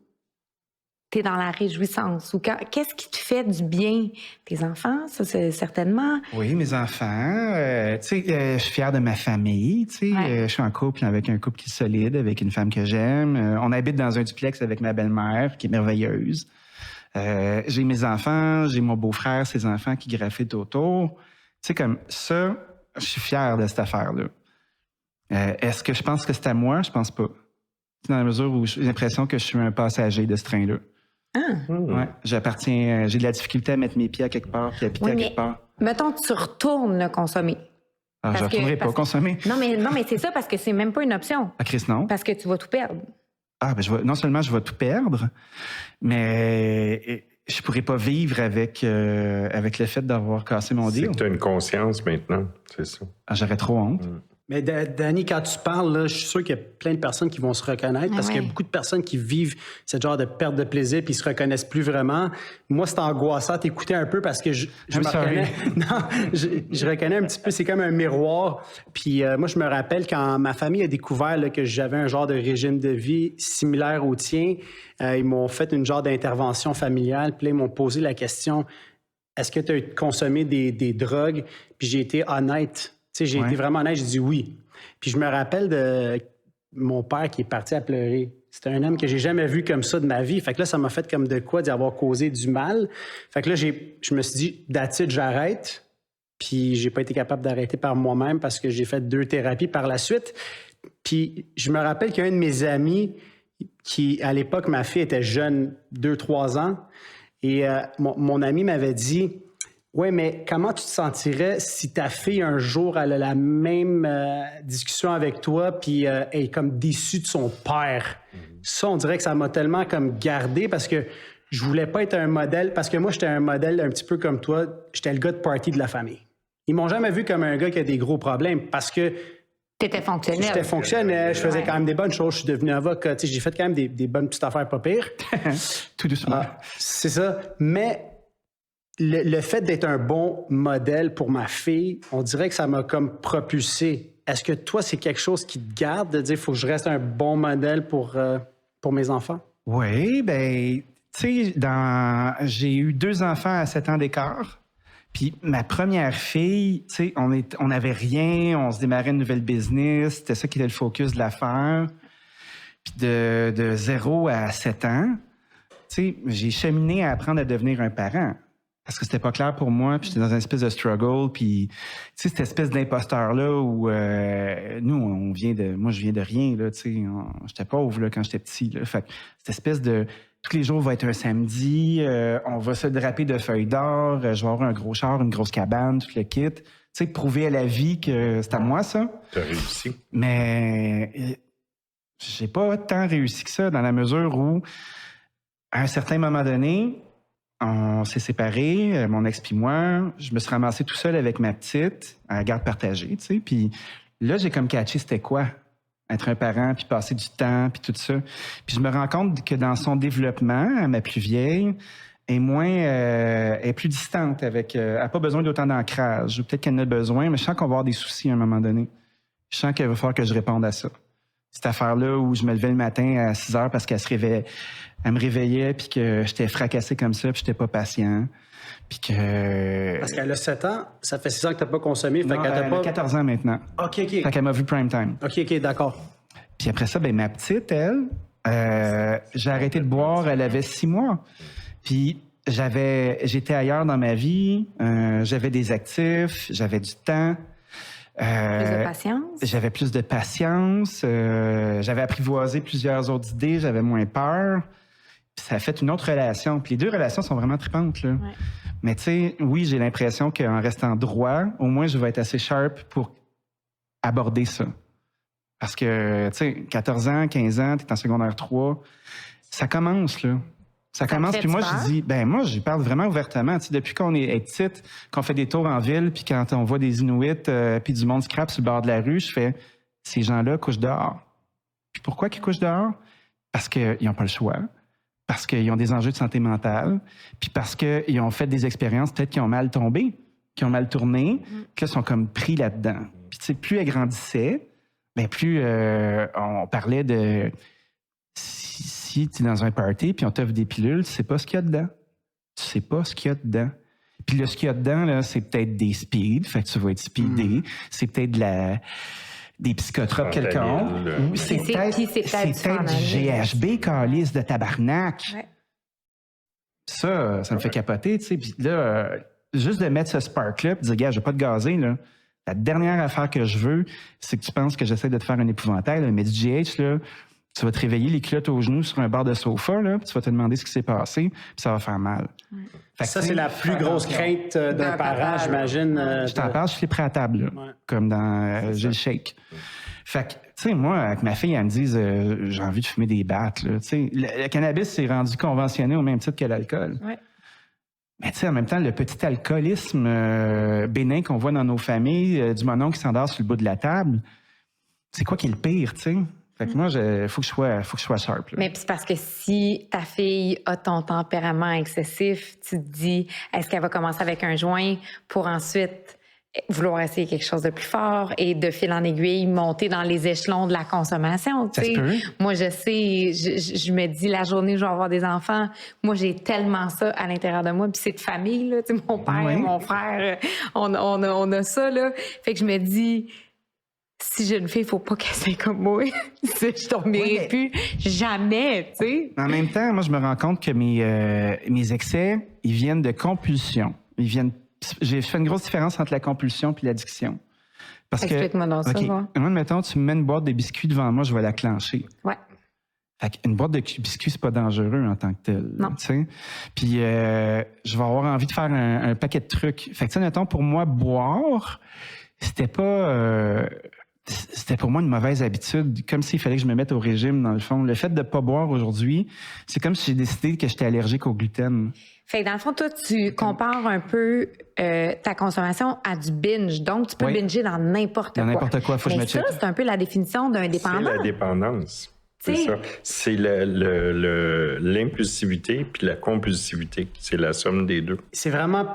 Speaker 3: t'es dans la réjouissance ou qu'est-ce qui te fait du bien? Tes enfants, ça c'est certainement.
Speaker 2: Oui, mes enfants. Tu sais, je suis fier de ma famille. Tu sais, je suis en couple avec un couple qui est solide, avec une femme que j'aime. On habite dans un duplex avec ma belle-mère qui est merveilleuse. J'ai mes enfants, j'ai mon beau-frère, ses enfants qui graffitent autour. Tu sais, comme ça, je suis fier de cette affaire-là. Est-ce que je pense que c'est à moi? Je pense pas. Dans la mesure où j'ai l'impression que je suis un passager de ce train-là. Ouais, j'appartiens. J'ai de la difficulté à mettre mes pieds à quelque part puis à piquer à quelque part.
Speaker 3: Mettons que tu retournes le consommer.
Speaker 2: Je ne retournerai pas consommer.
Speaker 3: Non, mais c'est ça parce que c'est même pas une option.
Speaker 2: Ah, Chris, non.
Speaker 3: Parce que tu vas tout perdre.
Speaker 2: Non seulement je vais tout perdre, mais je pourrais pas vivre avec le fait d'avoir cassé mon deal.
Speaker 5: C'est que tu as une conscience maintenant, c'est ça.
Speaker 2: J'aurais trop honte.
Speaker 4: Mais Danny, quand tu parles, là, je suis sûr qu'il y a plein de personnes qui vont se reconnaître parce qu'il y a beaucoup de personnes qui vivent ce genre de perte de plaisir puis ils se reconnaissent plus vraiment. Moi, c'est angoissant à t'écouter un peu parce que je me reconnais. Non, je reconnais un petit peu, c'est comme un miroir. Puis moi, je me rappelle quand ma famille a découvert là, que j'avais un genre de régime de vie similaire au tien, ils m'ont fait une genre d'intervention familiale. Puis là, ils m'ont posé la question, est-ce que tu as consommé des drogues? Puis j'ai été honnête. Tu sais, j'ai été vraiment honnête, j'ai dit oui. Puis je me rappelle de mon père qui est parti à pleurer. C'était un homme que j'ai jamais vu comme ça de ma vie. Fait que là, ça m'a fait comme de quoi d'y avoir causé du mal. Fait que là, je me suis dit, that's it, j'arrête. Puis j'ai pas été capable d'arrêter par moi-même parce que j'ai fait 2 thérapies par la suite. Puis je me rappelle qu'il y a un de mes amis qui, à l'époque, ma fille était jeune, 2-3 ans. Et mon ami m'avait dit... Oui, mais comment tu te sentirais si ta fille, un jour, elle a la même discussion avec toi puis elle est comme déçue de son père? Ça, on dirait que ça m'a tellement comme gardé parce que je voulais pas être un modèle, parce que moi, j'étais un modèle un petit peu comme toi. J'étais le gars de party de la famille. Ils m'ont jamais vu comme un gars qui a des gros problèmes parce que...
Speaker 3: T'étais fonctionnel.
Speaker 4: J'étais fonctionnel, je faisais quand même des bonnes choses, je suis devenu avocat. Tu sais, j'ai fait quand même des bonnes petites affaires pas pires.
Speaker 2: Tout doucement.
Speaker 4: C'est ça. Mais... Le fait d'être un bon modèle pour ma fille, on dirait que ça m'a comme propulsé. Est-ce que toi, c'est quelque chose qui te garde de dire qu'il faut que je reste un bon modèle pour mes enfants?
Speaker 2: Oui, bien, tu sais, j'ai eu 2 enfants à 7 ans d'écart. Puis ma première fille, tu sais, on n'avait rien, on se démarrait une nouvelle business, c'était ça qui était le focus de l'affaire. Puis de 0 à 7 ans, tu sais, j'ai cheminé à apprendre à devenir un parent. parce que c'était pas clair pour moi, puis j'étais dans une espèce de struggle, puis tu sais, cette espèce d'imposteur-là où moi je viens de rien, là, tu sais, j'étais pauvre là, quand j'étais petit, là. Fait que cette espèce de tous les jours va être un samedi, on va se draper de feuilles d'or, je vais avoir un gros char, une grosse cabane, tout le kit. Tu sais, prouver à la vie que c'est à moi, ça.
Speaker 5: T'as réussi.
Speaker 2: Mais j'ai pas tant réussi que ça, dans la mesure où, à un certain moment donné, on s'est séparés, mon ex puis moi. Je me suis ramassé tout seul avec ma petite, à la garde partagée, tu sais. Puis là, j'ai comme catché c'était quoi être un parent, puis passer du temps, puis tout ça. Puis je me rends compte que dans son développement, ma plus vieille est plus distante avec... elle n'a pas besoin d'autant d'ancrage. Peut-être qu'elle en a besoin, mais je sens qu'on va avoir des soucis à un moment donné. Je sens qu'il va falloir que je réponde à ça. Cette affaire-là où je me levais le matin à 6 heures parce qu'elle me réveillait, puis que j'étais fracassé comme ça, puis j'étais pas patient. Puis que...
Speaker 4: Parce qu'elle a 7 ans, ça fait 6 ans que tu n'as pas consommé.
Speaker 2: Non, elle a 14 ans maintenant.
Speaker 4: OK.
Speaker 2: Fait qu'elle m'a vu prime time.
Speaker 4: OK, d'accord.
Speaker 2: Puis après ça, ma petite, elle, j'ai arrêté de boire, elle avait 6 mois. Puis j'étais ailleurs dans ma vie, j'avais des actifs, j'avais du temps.
Speaker 3: Plus de patience.
Speaker 2: J'avais plus de patience, j'avais apprivoisé plusieurs autres idées, j'avais moins peur. Puis ça a fait une autre relation. Puis les deux relations sont vraiment tripantes, là.
Speaker 3: Ouais.
Speaker 2: Mais tu sais, oui, j'ai l'impression qu'en restant droit, au moins, je vais être assez sharp pour aborder ça. Parce que, tu sais, 14 ans, 15 ans, t'es en secondaire 3, ça commence, là. Ça commence, puis moi, je dis, moi, j'y parle vraiment ouvertement. Tu sais, depuis qu'on est petite, qu'on fait des tours en ville, puis quand on voit des Inuits, puis du monde scrap sur le bord de la rue, je fais, ces gens-là couchent dehors. Puis pourquoi qu'ils couchent dehors? Parce qu'ils n'ont pas le choix. Parce qu'ils ont des enjeux de santé mentale. Puis parce qu'ils ont fait des expériences peut-être qui ont mal tombé, qui ont mal tourné, puis là, sont comme pris là-dedans. Puis tu sais, plus elle grandissait, plus on parlait de... Si tu es dans un party puis on t'offre des pilules, tu sais pas ce qu'il y a dedans. Tu sais pas ce qu'il y a dedans. Puis là, ce qu'il y a dedans, là, c'est peut-être des speeds, fait que tu vas être speedé. C'est peut-être des psychotropes quelconques. Ou c'est peut-être du GHB, calice de tabarnak. Ouais. Ça me fait capoter, tu sais. Puis là, juste de mettre ce spark-là, puis de dire, gars, je vais pas te gazer, là. La dernière affaire que je veux, c'est que tu penses que j'essaie de te faire un épouvantail, là. Mais du GH, là, tu vas te réveiller les culottes aux genoux sur un bord de sofa, là, puis tu vas te demander ce qui s'est passé, puis ça va faire mal.
Speaker 4: Fait que ça, c'est la plus grosse crainte d'un parent, j'imagine.
Speaker 2: Je t'en parle, je suis prêt à table, là, comme dans J'ai le shake. Fait que, tu sais, moi, avec ma fille, elle me dit j'ai envie de fumer des battes, là. Tu sais, le cannabis, c'est rendu conventionné au même titre que l'alcool. Ouais. Mais tu sais, en même temps, le petit alcoolisme bénin qu'on voit dans nos familles, du monon qui s'endort sur le bout de la table, c'est quoi qui est le pire, tu sais? Fait que moi, faut que je sois sharp. Là.
Speaker 3: Mais c'est parce que si ta fille a ton tempérament excessif, tu te dis, est-ce qu'elle va commencer avec un joint pour ensuite vouloir essayer quelque chose de plus fort et de fil en aiguille monter dans les échelons de la consommation? Tu sais? Moi, je sais, je me dis, la journée où je vais avoir des enfants, moi, j'ai tellement ça à l'intérieur de moi. Puis c'est de famille, là. Tu sais, mon père, mon frère, on a ça, là. Fait que je me dis... Si j'ai une fille, il ne faut pas qu'elle soit comme moi. Je dormirai plus jamais, tu sais.
Speaker 2: En même temps, moi, je me rends compte que mes excès, ils viennent de compulsion. J'ai fait une grosse différence entre la compulsion et l'addiction.
Speaker 3: Explique-moi donc ça, moi.
Speaker 2: Moi, mettons, tu me mets une boîte de biscuits devant moi, je vais la clencher.
Speaker 3: Ouais.
Speaker 2: Fait qu'une boîte de biscuits, c'est pas dangereux en tant que tel.
Speaker 3: Non.
Speaker 2: Tu sais. Puis, je vais avoir envie de faire un paquet de trucs. Fait que, tu sais, mettons, pour moi, boire, c'était pas... C'était pour moi une mauvaise habitude, comme s'il fallait que je me mette au régime, dans le fond. Le fait de ne pas boire aujourd'hui, c'est comme si j'ai décidé que j'étais allergique au gluten.
Speaker 3: Fait que dans le fond, toi, tu compares un peu ta consommation à du binge. Donc, tu peux binger dans n'importe quoi.
Speaker 2: Dans n'importe quoi, faut que je me check.
Speaker 3: Ça, c'est un peu la définition d'un dépendant.
Speaker 5: C'est la dépendance. C'est ça. C'est l'impulsivité puis la compulsivité. C'est la somme des deux.
Speaker 4: C'est vraiment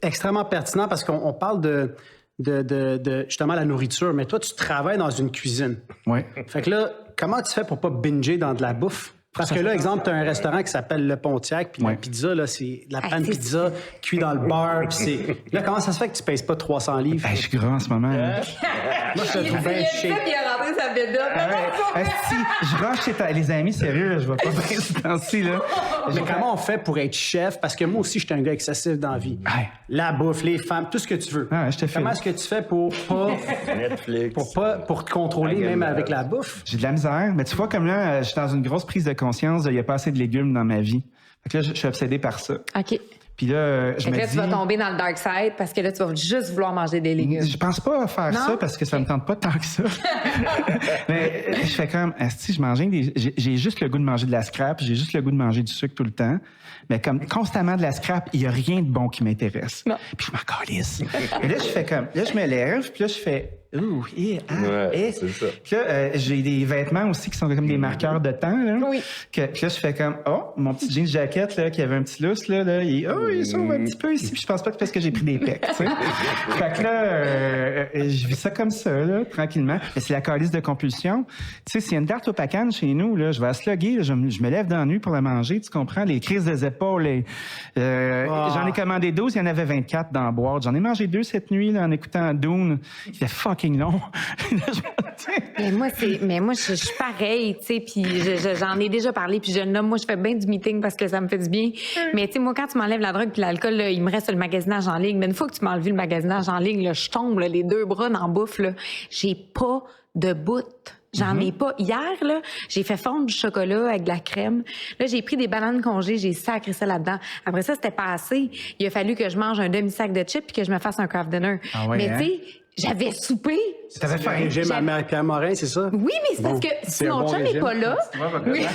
Speaker 4: extrêmement pertinent parce qu'on parle de justement la nourriture, mais toi, tu travailles dans une cuisine.
Speaker 2: Oui.
Speaker 4: Fait que là, comment tu fais pour pas binger dans de la bouffe? Parce que là, exemple, tu as un restaurant qui s'appelle Le Pontiac, puis la pizza, là, c'est de la panne pizza cuite dans le beurre, puis c'est... Là, comment ça se fait que tu pèses pas 300 livres?
Speaker 2: Je suis gras en ce moment.
Speaker 4: Moi, je te trouve bien shake.
Speaker 3: Il a rentré sa bédotte.
Speaker 2: Si je rush chez les amis, sérieux, je vais pas bien ce temps-ci, là.
Speaker 4: Mais comment on fait pour être chef? Parce que moi aussi, je suis un gars excessif dans la vie.
Speaker 2: Ouais.
Speaker 4: La bouffe, les femmes, tout ce que tu veux.
Speaker 2: Ah, je te file.
Speaker 4: Comment est-ce que tu fais pour
Speaker 5: Netflix.
Speaker 4: pour te contrôler même avec la bouffe?
Speaker 2: J'ai de la misère. Mais tu vois, comme là, je suis dans une grosse prise de conscience, il n'y a pas assez de légumes dans ma vie. Fait que là, je suis obsédé par ça.
Speaker 3: OK.
Speaker 2: Puis là, je
Speaker 3: Fait que
Speaker 2: me
Speaker 3: là,
Speaker 2: dis...
Speaker 3: tu vas tomber dans le dark side parce que là, tu vas juste vouloir manger des légumes.
Speaker 2: Je pense pas faire
Speaker 3: Non?
Speaker 2: ça parce que ça me tente pas tant que ça. Mais je fais comme, si je mangeais j'ai juste le goût de manger de la scrap, j'ai juste le goût de manger du sucre tout le temps. Mais comme constamment de la scrap, il y a rien de bon qui m'intéresse.
Speaker 3: Non.
Speaker 2: Puis je m'en calisse. Et là, je fais comme, là, je me lève, puis là, je fais, ouh,
Speaker 5: C'est ça.
Speaker 2: Puis là, j'ai des vêtements aussi qui sont comme des marqueurs de temps, là.
Speaker 3: Oui.
Speaker 2: Puis là, je fais comme, mon petit jean jacket, là, qui avait un petit lousse, là, il s'ouvre un petit peu ici, puis je pense pas que c'est parce que j'ai pris des pecs, tu sais. Fait que là, je vis ça comme ça, là, tranquillement. Mais c'est la calice de compulsion. Tu sais, s'il y a une tarte au pacane chez nous, là, je vais à slugger, là, je me lève dans la nuit pour la manger, tu comprends? Les crises des épaules, j'en ai commandé 12, il y en avait 24 dans la boîte. J'en ai mangé 2 cette nuit, là, en écoutant Dune. C'était fucking long.
Speaker 3: Mais moi, je suis pareil, tu sais, puis j'en ai déjà parlé, puis je le nomme, moi, je fais bien du meeting parce que ça me fait du bien. Mais tu sais, moi, quand tu m'enlèves la drogue puis l'alcool, là, il me reste le magasinage en ligne. Mais une fois que tu m'as enlevé le magasinage en ligne, là, je tombe, là, les 2 bras dans la bouffe, là. J'ai pas de bout. J'en ai pas. Hier, là, j'ai fait fondre du chocolat avec de la crème. Là, j'ai pris des bananes congées, j'ai sacré ça là-dedans. Après ça, c'était pas assez. Il a fallu que je mange un demi-sac de chips puis que je me fasse un craft dinner.
Speaker 2: Ah ouais,
Speaker 3: mais
Speaker 2: hein?
Speaker 3: tu sais, j'avais soupé.
Speaker 2: T'avais faim.
Speaker 4: Régime à Marie-Pierre Morin, c'est ça?
Speaker 3: Oui, mais c'est parce que si
Speaker 4: c'est un
Speaker 3: mon
Speaker 4: bon
Speaker 3: chum n'est
Speaker 4: régime.
Speaker 3: pas là. Oui.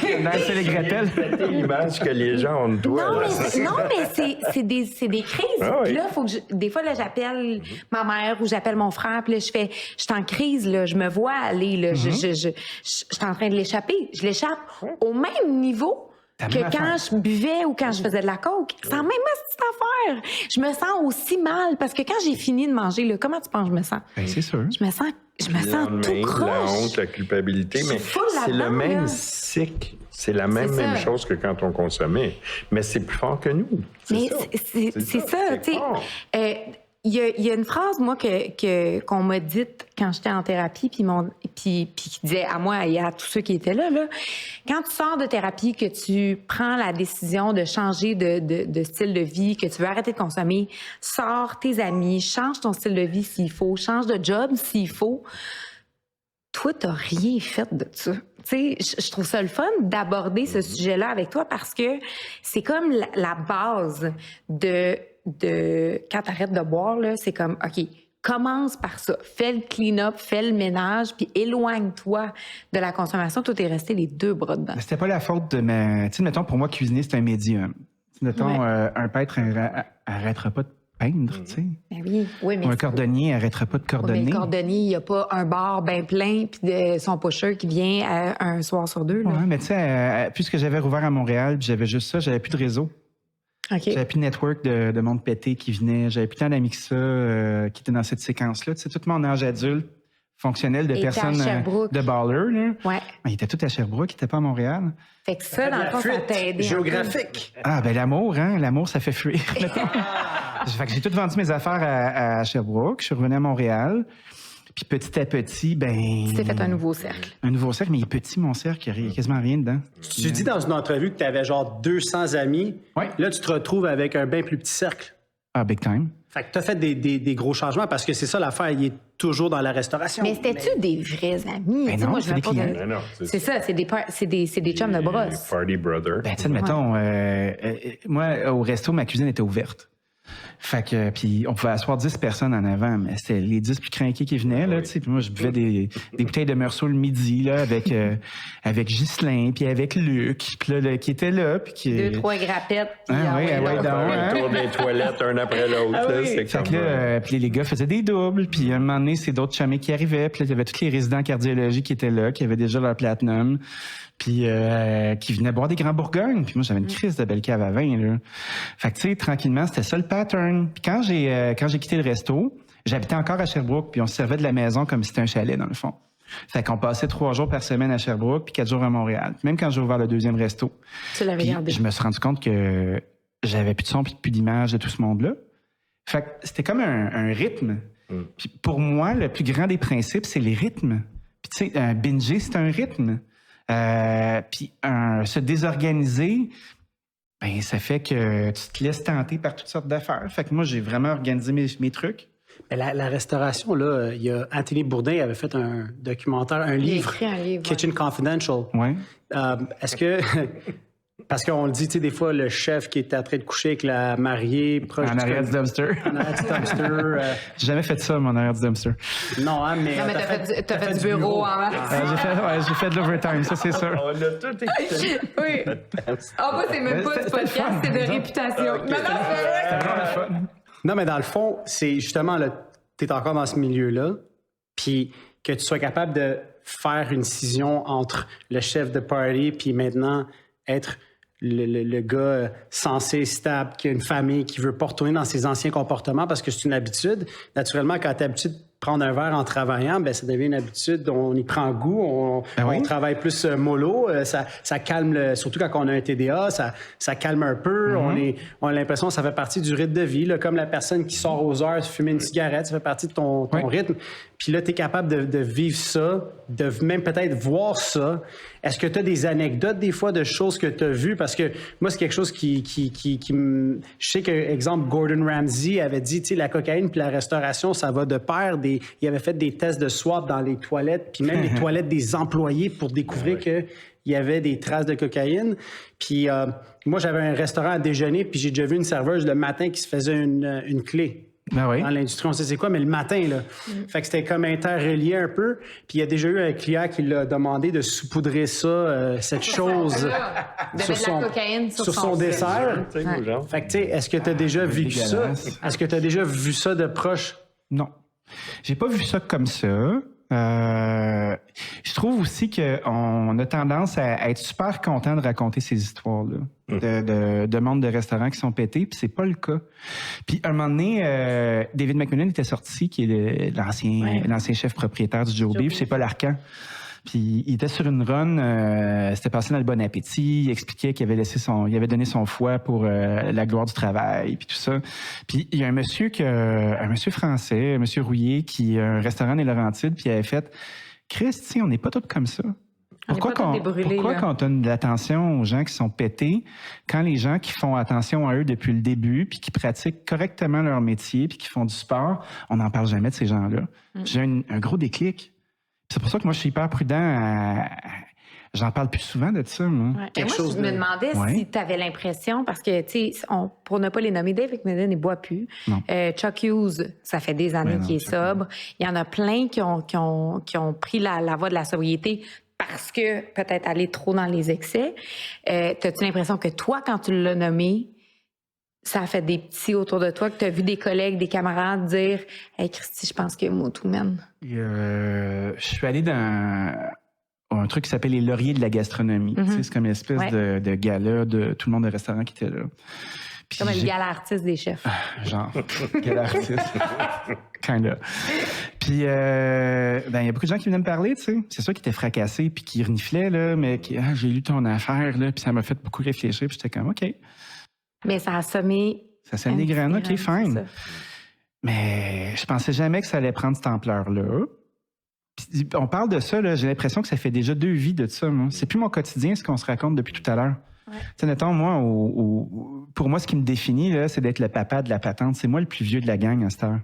Speaker 2: C'est les Gretel.
Speaker 5: L'image que les gens ont de toi.
Speaker 3: Non,
Speaker 5: là.
Speaker 3: mais c'est des crises.
Speaker 5: Ah oui.
Speaker 3: Puis là, faut que des fois, là, j'appelle ma mère ou j'appelle mon frère. Puis là, je suis en crise, là. Je me vois aller, là. Je suis en train de l'échapper. Je l'échappe au même niveau que
Speaker 2: même
Speaker 3: quand
Speaker 2: affaire.
Speaker 3: je buvais ou quand je faisais de la coke. C'est la même petite affaire. Je me sens aussi mal parce que quand j'ai fini de manger, là, comment tu penses que je me sens?
Speaker 2: Ben, c'est sûr.
Speaker 3: Je me sens
Speaker 5: Le lendemain,
Speaker 3: tout
Speaker 5: la
Speaker 3: croche.
Speaker 5: honte, la culpabilité,
Speaker 3: Je
Speaker 5: mais
Speaker 3: suis full
Speaker 5: c'est le
Speaker 3: là-dedans,
Speaker 5: même
Speaker 3: là.
Speaker 5: cycle. C'est la même
Speaker 3: ça.
Speaker 5: chose que quand on consommait. Mais c'est plus fort que nous.
Speaker 3: Mais c'est ça, tu sais.
Speaker 5: fort.
Speaker 3: Il y a une phrase, moi, qu'on m'a dite quand j'étais en thérapie, puis qui disait à moi et à tous ceux qui étaient là, quand tu sors de thérapie, que tu prends la décision de changer de style de vie, que tu veux arrêter de consommer, sors tes amis, change ton style de vie s'il faut, change de job s'il faut. Toi, t'as rien fait de ça. Tu sais, je trouve ça le fun d'aborder ce sujet-là avec toi parce que c'est comme la base de quand t'arrêtes de boire, là, c'est comme, OK, commence par ça. Fais le clean-up, fais le ménage, puis éloigne-toi de la consommation. Toi, t'es resté les 2 bras dedans.
Speaker 2: Mais c'était pas la faute de ma... Tu sais, mettons, pour moi, cuisiner, c'est un médium. Tu sais, mettons,
Speaker 3: Ouais.
Speaker 2: un peintre arrêtera pas de peindre, tu sais.
Speaker 3: Ben oui, mais
Speaker 2: Ou un cordonnier arrêtera pas de
Speaker 3: mais
Speaker 2: cordonner.
Speaker 3: le cordonnier, il n'y a pas un bar bien plein puis de son pusher qui vient un soir sur 2. Là.
Speaker 2: Ouais, mais tu sais, puisque j'avais rouvert à Montréal, puis j'avais juste ça, j'avais plus de réseau.
Speaker 3: OK.
Speaker 2: J'avais plus de network de monde pété qui venait. J'avais plus tant d'amis que ça qui étaient dans cette séquence-là. Tu sais, tout mon âge adulte, fonctionnel de
Speaker 3: Et t'es à
Speaker 2: personnes
Speaker 3: Sherbrooke.
Speaker 2: de ballers, là.
Speaker 3: Ouais.
Speaker 2: Ils étaient tous à Sherbrooke, ils n'étaient pas à Montréal.
Speaker 3: Fait que ça, dans le fond, ça t'a aidé.
Speaker 4: géographique.
Speaker 2: Ah, ben l'amour, hein? L'amour, ça fait fuir. mettons. Fait que j'ai tout vendu mes affaires à Sherbrooke. Je suis revenu à Montréal. Puis petit à petit,
Speaker 3: Tu t'es fait un nouveau cercle.
Speaker 2: un nouveau cercle, mais il est petit, mon cercle. Il n'y a quasiment rien dedans.
Speaker 4: Tu dis dans une entrevue que tu avais genre 200 amis.
Speaker 2: Ouais.
Speaker 4: Là, tu te retrouves avec un bien plus petit cercle.
Speaker 2: Ah, big time.
Speaker 4: Fait que tu as fait des gros changements parce que c'est ça l'affaire, il est toujours dans la restauration.
Speaker 3: Mais c'était-tu des vrais amis?
Speaker 2: Ben
Speaker 3: Tu sais,
Speaker 2: non,
Speaker 3: moi, je
Speaker 2: c'est
Speaker 3: me
Speaker 2: des
Speaker 3: pose
Speaker 2: clients.
Speaker 3: un-
Speaker 5: Non,
Speaker 3: C'est ça, c'est des chums de brosse.
Speaker 5: Party brother.
Speaker 2: Ben, tu sais, mettons, moi, au resto, ma cuisine était ouverte. Fait que, puis on pouvait asseoir 10 personnes en avant, mais c'était les 10 plus crinqués qui venaient, là, tu sais. Puis moi, je buvais des bouteilles de Meursault le midi, là, avec Ghislain, puis avec Luc, puis là, qui était là, puis qui...
Speaker 3: 2, 3 grappettes. Puis
Speaker 2: Ah oui,
Speaker 3: ouais,
Speaker 2: ah ouais,
Speaker 3: donc.
Speaker 2: donc,
Speaker 5: Un
Speaker 2: hein?
Speaker 5: tour des toilettes, un après l'autre.
Speaker 2: Ah
Speaker 5: là,
Speaker 2: oui.
Speaker 5: c'est
Speaker 2: Fait
Speaker 5: comme...
Speaker 2: que là, puis les gars faisaient des doubles, puis un moment donné, c'est d'autres chamés qui arrivaient, puis là, il y avait tous les résidents cardiologie qui étaient là, qui avaient déjà leur platinum, puis qui venaient boire des grands bourgognes. Puis moi, j'avais une crise de belle cave à vin, là. Fait que, tu sais, tranquillement, c'était ça le pattern. Puis quand j'ai quitté le resto, j'habitais encore à Sherbrooke, puis on se servait de la maison comme si c'était un chalet, dans le fond. Fait qu'on passait 3 jours par semaine à Sherbrooke, puis 4 jours à Montréal. Puis même quand j'ai ouvert le 2e resto.
Speaker 3: Tu l'avais
Speaker 2: Puis
Speaker 3: gardé.
Speaker 2: je me suis rendu compte que j'avais plus de son, plus d'image de tout ce monde-là. Fait que c'était comme un rythme. Puis pour moi, le plus grand des principes, c'est les rythmes. Puis tu sais, binger, c'est un rythme. Puis se désorganiser, ben ça fait que tu te laisses tenter par toutes sortes d'affaires. Fait que moi, j'ai vraiment organisé mes trucs.
Speaker 4: Mais la restauration, là, il y a Anthony Bourdain il avait fait un documentaire, un livre,
Speaker 3: écrit un livre,
Speaker 4: Kitchen Confidential.
Speaker 2: Ouais.
Speaker 4: Est-ce que... Parce qu'on le dit, tu sais, des fois, le chef qui est en train de coucher avec la mariée proche
Speaker 2: En arrière du dumpster.
Speaker 4: En arrière du dumpster.
Speaker 2: J'ai jamais fait ça, mon arrière du dumpster.
Speaker 4: Non, hein, mais...
Speaker 3: Non, mais t'as fait du bureau en masse.
Speaker 2: J'ai fait de l'overtime, ça, c'est sûr.
Speaker 5: On a tout écouté.
Speaker 3: Oui. Ah, moi, c'est même pas du podcast, c'est de réputation.
Speaker 5: Ok.
Speaker 3: Non, c'est
Speaker 2: C'est vraiment le fun.
Speaker 4: Non, mais dans le fond, c'est justement, tu es encore dans ce milieu-là, puis que tu sois capable de faire une scission entre le chef de party puis maintenant être le gars sensé, stable, qui a une famille, qui veut pas retourner dans ses anciens comportements parce que c'est une habitude. Naturellement, quand tu es habitué de prendre un verre en travaillant, ben ça devient une habitude, on y prend goût, on travaille plus mollo, ça calme, surtout quand on a un TDA, ça calme un peu, on a l'impression que ça fait partie du rythme de vie, là, comme la personne qui sort aux heures, fumer une cigarette, ça fait partie de ton rythme. Puis là, tu es capable de vivre ça, de même peut-être voir ça. Est-ce que tu as des anecdotes des fois de choses que tu as vues? Parce que moi, c'est quelque chose qui me... Je sais que, exemple, Gordon Ramsay avait dit, tu sais, la cocaïne puis la restauration, ça va de pair. Il avait fait des tests de swab dans les toilettes, puis même les toilettes des employés pour découvrir qu'il y avait des traces de cocaïne. Puis moi, j'avais un restaurant à déjeuner, puis j'ai déjà vu une serveuse le matin qui se faisait une clé.
Speaker 2: Ben oui.
Speaker 4: Dans l'industrie, on sait c'est quoi, mais le matin, là. Fait que c'était comme interrelié un peu. Puis il y a déjà eu un client qui l'a demandé de saupoudrer ça, cette chose, sur son dessert.
Speaker 5: Tu sais, nos gens.
Speaker 4: Fait que, tu sais, est-ce que tu as déjà vécu ça?
Speaker 2: Dégueulasse.
Speaker 4: Est-ce que tu as déjà vu ça de proche?
Speaker 2: Non. J'ai pas vu ça comme ça. Je trouve aussi qu'on a tendance à être super content de raconter ces histoires-là de monde de restaurants qui sont pétés, puis c'est pas le cas. Puis un moment donné, David McMillan était sorti, qui est l'ancien chef propriétaire du Joe Beef chez Paul Arcand. Puis il était sur une run, c'était passé dans le Bon Appétit, il expliquait qu'il avait donné son foie pour la gloire du travail, puis tout ça. Puis il y a un monsieur français, un monsieur Rouillé, qui a un restaurant des Laurentides, puis il avait fait « Christ, on n'est pas tous comme ça. Pourquoi qu'on donne de l'attention aux gens qui sont pétés quand les gens qui font attention à eux depuis le début, puis qui pratiquent correctement leur métier, puis qui font du sport, on n'en parle jamais de ces gens-là. » J'ai un gros déclic. C'est pour ça que moi, je suis hyper prudent. J'en parle plus souvent de ça, moi.
Speaker 3: Ouais. Moi, je me demandais si tu avais l'impression, parce que, tu sais, pour ne pas les nommer, Dave McMillan, il boit plus. Chuck Hughes, ça fait des années qu'il est sobre. Il y en a plein qui ont pris la voie de la sobriété parce que peut-être aller trop dans les excès. T'as-tu l'impression que toi, quand tu l'as nommé, ça a fait des petits autour de toi, que tu as vu des collègues, des camarades dire « Hey, Christy, je pense que moi, tout mène. »
Speaker 2: Je suis allé dans un truc qui s'appelle les lauriers de la gastronomie. Tu sais, c'est comme une espèce de gala de tout le monde de restaurant qui était là. Puis
Speaker 3: Comme un gala artiste des chefs.
Speaker 2: Genre, gala artiste. Kinda. Puis, il y a beaucoup de gens qui venaient me parler, tu sais. C'est sûr qu'ils étaient fracassés puis qui reniflaient, là, mais j'ai lu ton affaire, là, puis ça m'a fait beaucoup réfléchir, puis j'étais comme, OK.
Speaker 3: Mais ça a semé...
Speaker 2: Ça sème des graines, OK, fine. Mais je pensais jamais que ça allait prendre cette ampleur-là. Puis, on parle de ça, là, j'ai l'impression que ça fait déjà 2 vies de ça, moi. C'est plus mon quotidien, ce qu'on se raconte depuis tout à l'heure. Tu sais, mettons, moi, pour moi, ce qui me définit, là, c'est d'être le papa de la patente. C'est moi le plus vieux de la gang à cette heure.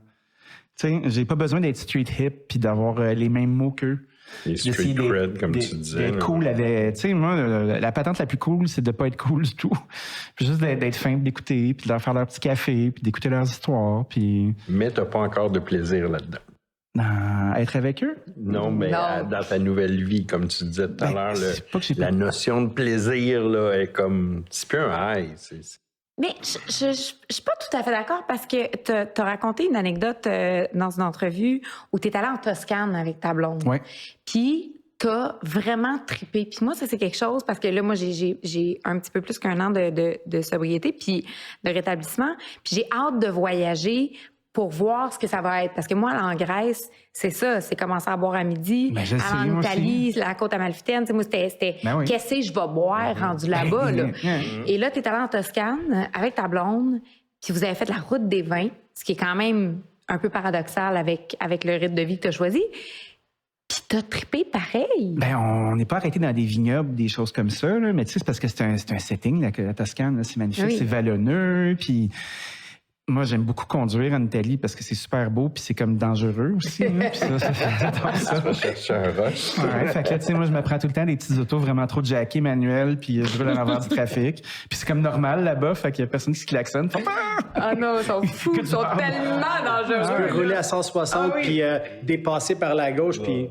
Speaker 2: Tu sais, j'ai pas besoin d'être street hip puis d'avoir les mêmes mots qu'eux.
Speaker 5: Les street cred, comme tu disais.
Speaker 2: D'être cool avec... Tu sais, moi, la patente la plus cool, c'est de pas être cool du tout. Puis juste d'être fin, d'écouter, puis de leur faire leur petit café, puis d'écouter leurs histoires, puis...
Speaker 5: Mais t'as pas encore de plaisir là-dedans.
Speaker 2: Être avec eux?
Speaker 5: Non, mais dans ta nouvelle vie, comme tu disais tout à l'heure, la notion de plaisir là, est comme... C'est plus un high.
Speaker 3: Mais je suis pas tout à fait d'accord parce que t'as raconté une anecdote dans une entrevue où t'es allé en Toscane avec ta blonde.
Speaker 2: Oui.
Speaker 3: Puis t'as vraiment trippé. Puis moi, ça, c'est quelque chose parce que là, moi, j'ai un petit peu plus qu'1 an de sobriété puis de rétablissement. Puis j'ai hâte de voyager pour voir ce que ça va être. Parce que moi, en Grèce, c'est ça, c'est commencer à boire à midi. Aller en Italie, la côte amalfitaine. Moi, c'était qu'est-ce que je vais boire rendu là-bas. Là. Et là, tu es allé en Toscane avec ta blonde, puis vous avez fait la route des vins, ce qui est quand même un peu paradoxal avec le rythme de vie que tu as choisi. Puis t'as trippé pareil.
Speaker 2: Ben, on n'est pas arrêté dans des vignobles, des choses comme ça, là, mais tu sais, c'est parce que c'est un setting, la Toscane, là, c'est magnifique,
Speaker 3: Oui.
Speaker 2: c'est vallonneux, puis moi, j'aime beaucoup conduire en Italie parce que c'est super beau, puis c'est comme dangereux aussi, là, puis ça, j'adore ça.
Speaker 5: Tu vas chercher un rush.
Speaker 2: Ouais, fait que là, tu sais, moi, je me prends tout le temps des petites autos vraiment trop jackées, manuelles, puis je roule à l'envers du trafic. Puis c'est comme normal là-bas, fait qu'il y a personne qui se klaxonne.
Speaker 3: Ah non, ils sont fous, ils sont tellement
Speaker 4: Tu peux
Speaker 3: dangereux.
Speaker 4: rouler à 160
Speaker 3: Ah oui.
Speaker 4: puis dépasser par la gauche, puis...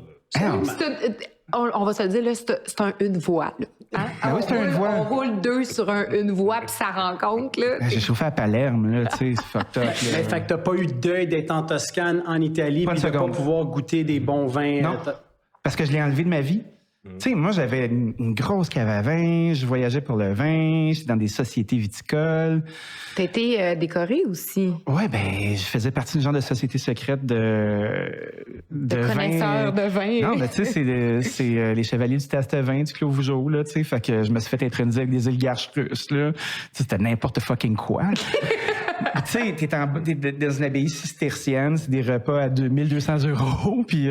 Speaker 3: On va se le dire, là, c'est une voie. Là. Hein?
Speaker 2: Ben oui, c'est une voie.
Speaker 3: On roule deux sur une voie, puis ça rencontre. Là.
Speaker 2: J'ai chauffé à Palerme, là, tu sais, c'est fucked up. là.
Speaker 4: Mais fait que t'as pas eu de deuil d'être en Toscane, en Italie,
Speaker 2: Pas
Speaker 4: puis
Speaker 2: une
Speaker 4: de pas
Speaker 2: seconde.
Speaker 4: pouvoir goûter des bons vins.
Speaker 2: Non. Parce que je l'ai enlevé de ma vie. Tu sais, moi, j'avais une grosse cave à vin, je voyageais pour le vin, j'étais dans des sociétés viticoles.
Speaker 3: T'as été décoré aussi.
Speaker 2: Ouais, ben, je faisais partie d'une genre de société secrète de
Speaker 3: Connaisseur de vin.
Speaker 2: Non, ben, tu sais, c'est les chevaliers du test vin du Clos Vougeot, là, tu sais. Fait que je me suis fait introniser avec des oligarches russes, là. Tu sais, c'était n'importe fucking quoi. Tu sais, t'es dans une abbaye cistercienne, c'est des repas à 2200 €, puis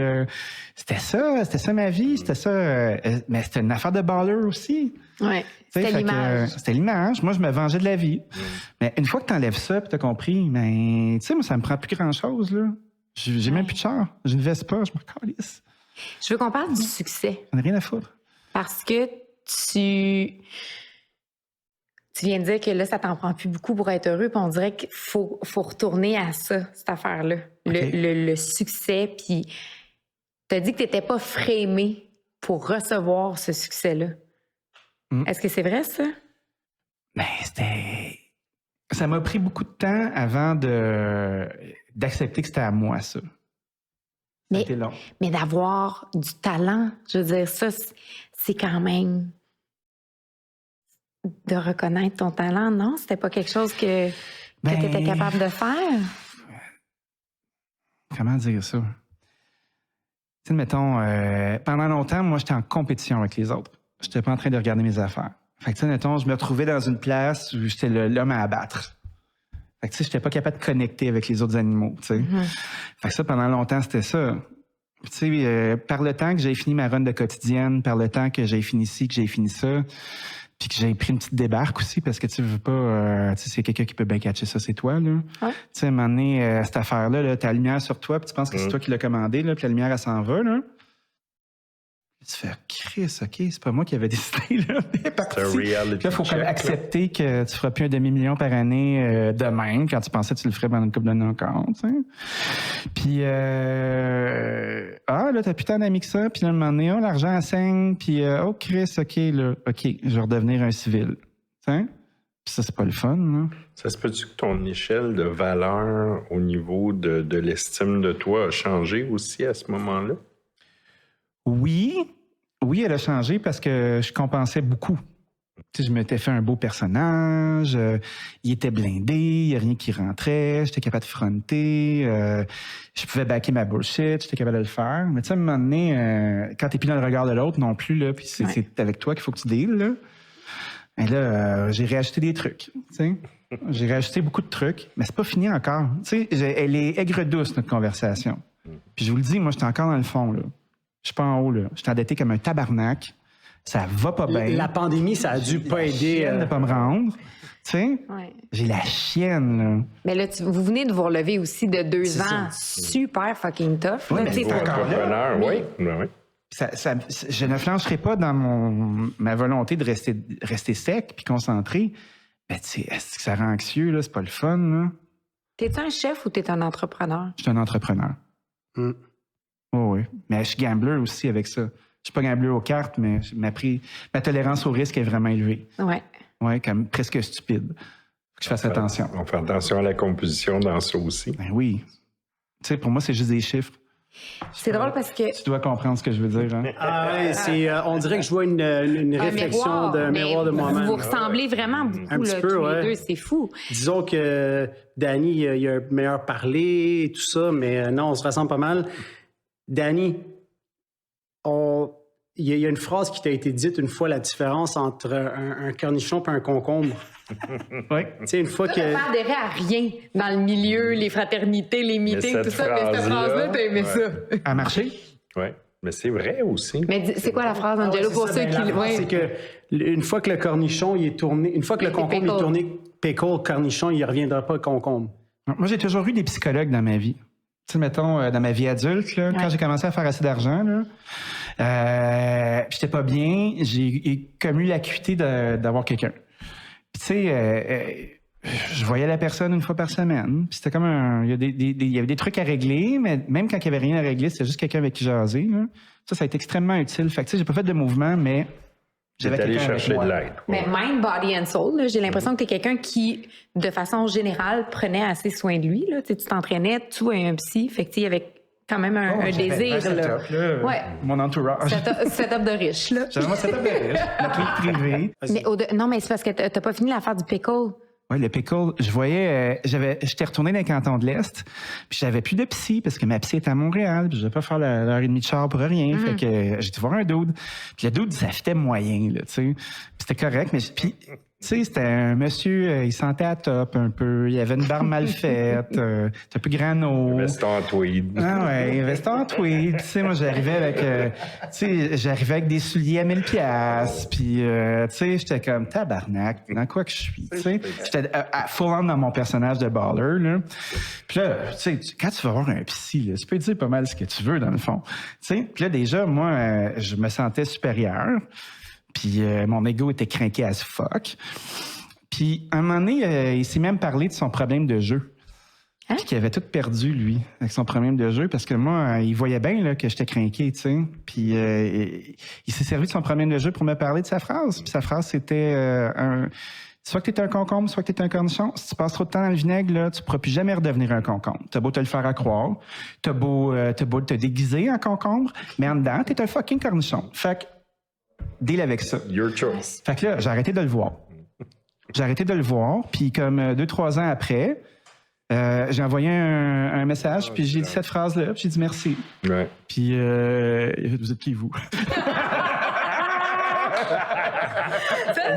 Speaker 2: c'était ça ma vie, c'était ça. Mais c'était une affaire de baller aussi.
Speaker 3: Ouais,
Speaker 2: Tu sais,
Speaker 3: c'était
Speaker 2: fait que,
Speaker 3: l'image.
Speaker 2: c'était l'image. Moi, je me vengeais de la vie. Mais une fois que t'enlèves ça, puis t'as compris, ben, tu sais, moi, ça me prend plus grand-chose, là. J'ai même plus de char. Je ne veste pas, je me calisse.
Speaker 3: Je veux qu'on parle du succès.
Speaker 2: J'en ai rien à foutre.
Speaker 3: Parce que tu viens de dire que là, ça t'en prend plus beaucoup pour être heureux, puis on dirait qu'il faut retourner à ça, cette affaire-là.
Speaker 2: OK.
Speaker 3: Le succès, puis t'as dit que t'étais pas framé pour recevoir ce succès-là. Est-ce que c'est vrai, ça?
Speaker 2: Ben, ça m'a pris beaucoup de temps avant d'accepter que c'était à moi, ça.
Speaker 3: Mais,
Speaker 2: C'était long.
Speaker 3: mais d'avoir du talent, je veux dire, ça, c'est quand même de reconnaître ton talent, non? C'était pas quelque chose que tu étais capable de faire?
Speaker 2: Comment dire ça? Tu sais, mettons, pendant longtemps, moi, j'étais en compétition avec les autres. J'étais pas en train de regarder mes affaires. Fait que, tu sais, mettons, je me retrouvais dans une place où j'étais l'homme à abattre. Fait que, tu sais, j'étais pas capable de connecter avec les autres animaux, tu sais. Fait que ça, pendant longtemps, c'était ça. Puis, tu sais, par le temps que j'ai fini ma run de quotidienne, par le temps que j'ai fini ci, que j'ai fini ça, puis que j'ai pris une petite débarque aussi, parce que tu veux pas... tu sais, c'est quelqu'un qui peut bien catcher ça, c'est toi, là.
Speaker 3: Ouais.
Speaker 2: Tu sais, à un moment donné, cette affaire-là, là, t'as la lumière sur toi, puis tu penses que c'est toi qui l'as commandé, là, puis la lumière, elle s'en va, là. Tu fais, Chris, OK, c'est pas moi qui avais décidé, là. C'est parti.
Speaker 5: C'est un reality
Speaker 2: Puis là, il faut
Speaker 5: check,
Speaker 2: comme
Speaker 5: là.
Speaker 2: accepter que tu feras plus un demi-million par année de même, quand tu pensais que tu le ferais pendant une couple d'années encore, tu sais. Puis, là, t'as plus tant d'amis que ça, puis là, à un moment donné, l'argent saigne, puis, oh, Chris, OK, là, OK, je vais redevenir un civil, tu sais. Puis ça, c'est pas le fun, là.
Speaker 5: Ça se peut-tu que ton échelle de valeur au niveau de l'estime de toi a changé aussi à ce moment-là?
Speaker 2: Oui, elle a changé parce que je compensais beaucoup. Tu sais, je m'étais fait un beau personnage, il était blindé, il n'y a rien qui rentrait, j'étais capable de fronter, je pouvais backer ma bullshit, j'étais capable de le faire. Mais tu sais, à un moment donné, quand t'es plus dans le regard de l'autre non plus, là, puis c'est avec toi qu'il faut que tu deals, là. Et là, j'ai réajouté des trucs, tu sais. J'ai réajouté beaucoup de trucs, mais c'est pas fini encore. Tu sais, elle est aigre-douce, notre conversation. Puis je vous le dis, moi, j'étais encore dans le fond, là. Je suis pas en haut, là. Je suis endetté comme un tabarnak. Ça va pas bien.
Speaker 4: La pandémie, ça a dû pas aider.
Speaker 2: Chienne de pas me rendre. Tu sais,
Speaker 3: Ouais.
Speaker 2: j'ai la chienne, là.
Speaker 3: Mais là, vous venez de vous relever aussi de 2
Speaker 2: C'est
Speaker 3: ans super fucking tough.
Speaker 2: Ouais,
Speaker 3: là,
Speaker 2: mais
Speaker 3: tu sais,
Speaker 2: c'est encore là.
Speaker 5: Entrepreneur, oui.
Speaker 2: Je ne flancherai pas dans ma volonté de rester sec puis concentré. Mais tu sais, est-ce que ça rend anxieux, là? C'est pas le fun, là.
Speaker 3: T'es-tu un chef ou t'es un entrepreneur?
Speaker 2: Je suis un entrepreneur. Oh, oui. Mais je suis gambler aussi avec ça. Je suis pas gambler aux cartes, mais ma tolérance au risque est vraiment élevée.
Speaker 3: Ouais.
Speaker 2: Ouais, comme presque stupide. Faut que je fasse attention.
Speaker 5: On fait attention à la composition dans ça aussi.
Speaker 2: Ben oui. Tu sais, pour moi, c'est juste des chiffres.
Speaker 3: C'est drôle parce que...
Speaker 2: Tu dois comprendre ce que je veux dire, hein?
Speaker 4: Ah ouais, on dirait que je vois une réflexion d'un miroir de moi-même.
Speaker 3: Vous ressemblez vraiment beaucoup,
Speaker 4: Un petit
Speaker 3: là,
Speaker 4: peu,
Speaker 3: tous
Speaker 4: ouais.
Speaker 3: les deux. C'est fou.
Speaker 4: Disons que Danny, il a un meilleur parler et tout ça, mais non, on se ressemble pas mal. Danny, il y a une phrase qui t'a été dite une fois, la différence entre un cornichon et un concombre.
Speaker 2: Oui.
Speaker 4: Tu sais, une fois
Speaker 3: Ça
Speaker 4: que...
Speaker 3: ne adhérer à rien dans le milieu, les fraternités, les meetings,
Speaker 5: cette
Speaker 3: tout ça. Mais cette
Speaker 5: phrase-là,
Speaker 3: phrase-là, t'as aimé
Speaker 5: ouais.
Speaker 3: ça.
Speaker 2: À marcher?
Speaker 5: Oui. Mais c'est vrai aussi.
Speaker 3: Mais c'est quoi la phrase, Angelo, pour ceux qui...
Speaker 4: C'est que une fois que le cornichon il est tourné, une fois que le concombre est tourné pickle, cornichon, il ne reviendra pas concombre.
Speaker 2: Moi, j'ai toujours eu des psychologues dans ma vie. Tu sais, mettons, dans ma vie adulte, là, quand j'ai commencé à faire assez d'argent, j'étais pas bien, j'ai comme eu l'acuité d'avoir quelqu'un. Puis tu sais, je voyais la personne une fois par semaine. Puis c'était comme il y avait des trucs à régler, mais même quand il y avait rien à régler, c'était juste quelqu'un avec qui jaser. Là. Ça a été extrêmement utile. Fait que tu sais, j'ai pas fait de mouvement, mais
Speaker 5: j'avais allé chercher de l'aide.
Speaker 3: Mais mind, body and soul, là, j'ai l'impression que tu es quelqu'un qui, de façon générale, prenait assez soin de lui. Là. Tu t'entraînais, tout à un psy. Fait que il y avait quand même un désir.
Speaker 2: Setup, là.
Speaker 3: Ouais.
Speaker 2: Mon entourage.
Speaker 3: Setup de riche, là.
Speaker 2: J'avais mon setup de riche, la clinique privée.
Speaker 3: Mais non, mais c'est parce que t'as pas fini l'affaire du pickle.
Speaker 2: Oui, le pickle, je voyais, j'étais retourné dans les cantons de l'Est, puis j'avais plus de psy, parce que ma psy était à Montréal, puis je devais pas faire l'heure et demie de char pour rien, fait que j'ai dû voir un dude, puis le dude, ça fitait moyen, là, tu sais, puis c'était correct, mais puis, tu sais, c'était un monsieur, il sentait à top un peu, il avait une barbe mal faite, un peu grano.
Speaker 5: Veston en tweed.
Speaker 2: Ah ouais, veston en tweed, tu sais, moi j'arrivais avec des souliers à 1000 piastres, puis tu sais, j'étais comme tabarnak, dans quoi que je suis, tu sais. J'étais à full on dans mon personnage de baller, là. Puis là, tu sais, quand tu vas voir un psy, là, tu peux dire pas mal ce que tu veux, dans le fond. Tu sais, puis là, déjà, moi, je me sentais supérieur. Puis mon ego était craqué as fuck. Puis un moment donné, il s'est même parlé de son problème de jeu. Hein? Puis qu'il avait tout perdu, lui, avec son problème de jeu. Parce que moi, il voyait bien là, que j'étais craqué, tu sais. Puis il s'est servi de son problème de jeu pour me parler de sa phrase. Puis sa phrase, c'était... soit que t'es un concombre, soit que t'es un cornichon. Si tu passes trop de temps dans le vinaigre, là, tu pourras plus jamais redevenir un concombre. T'as beau te le faire à croire, t'as beau te déguiser en concombre, mais en dedans, t'es un fucking cornichon. Fait que, deal avec ça.
Speaker 5: Your choice.
Speaker 2: Fait que là, j'ai arrêté de le voir. Puis comme 2-3 ans après, j'ai envoyé un message, puis j'ai dit cette phrase-là, puis j'ai dit merci.
Speaker 5: Ouais.
Speaker 2: Puis vous êtes qui, vous?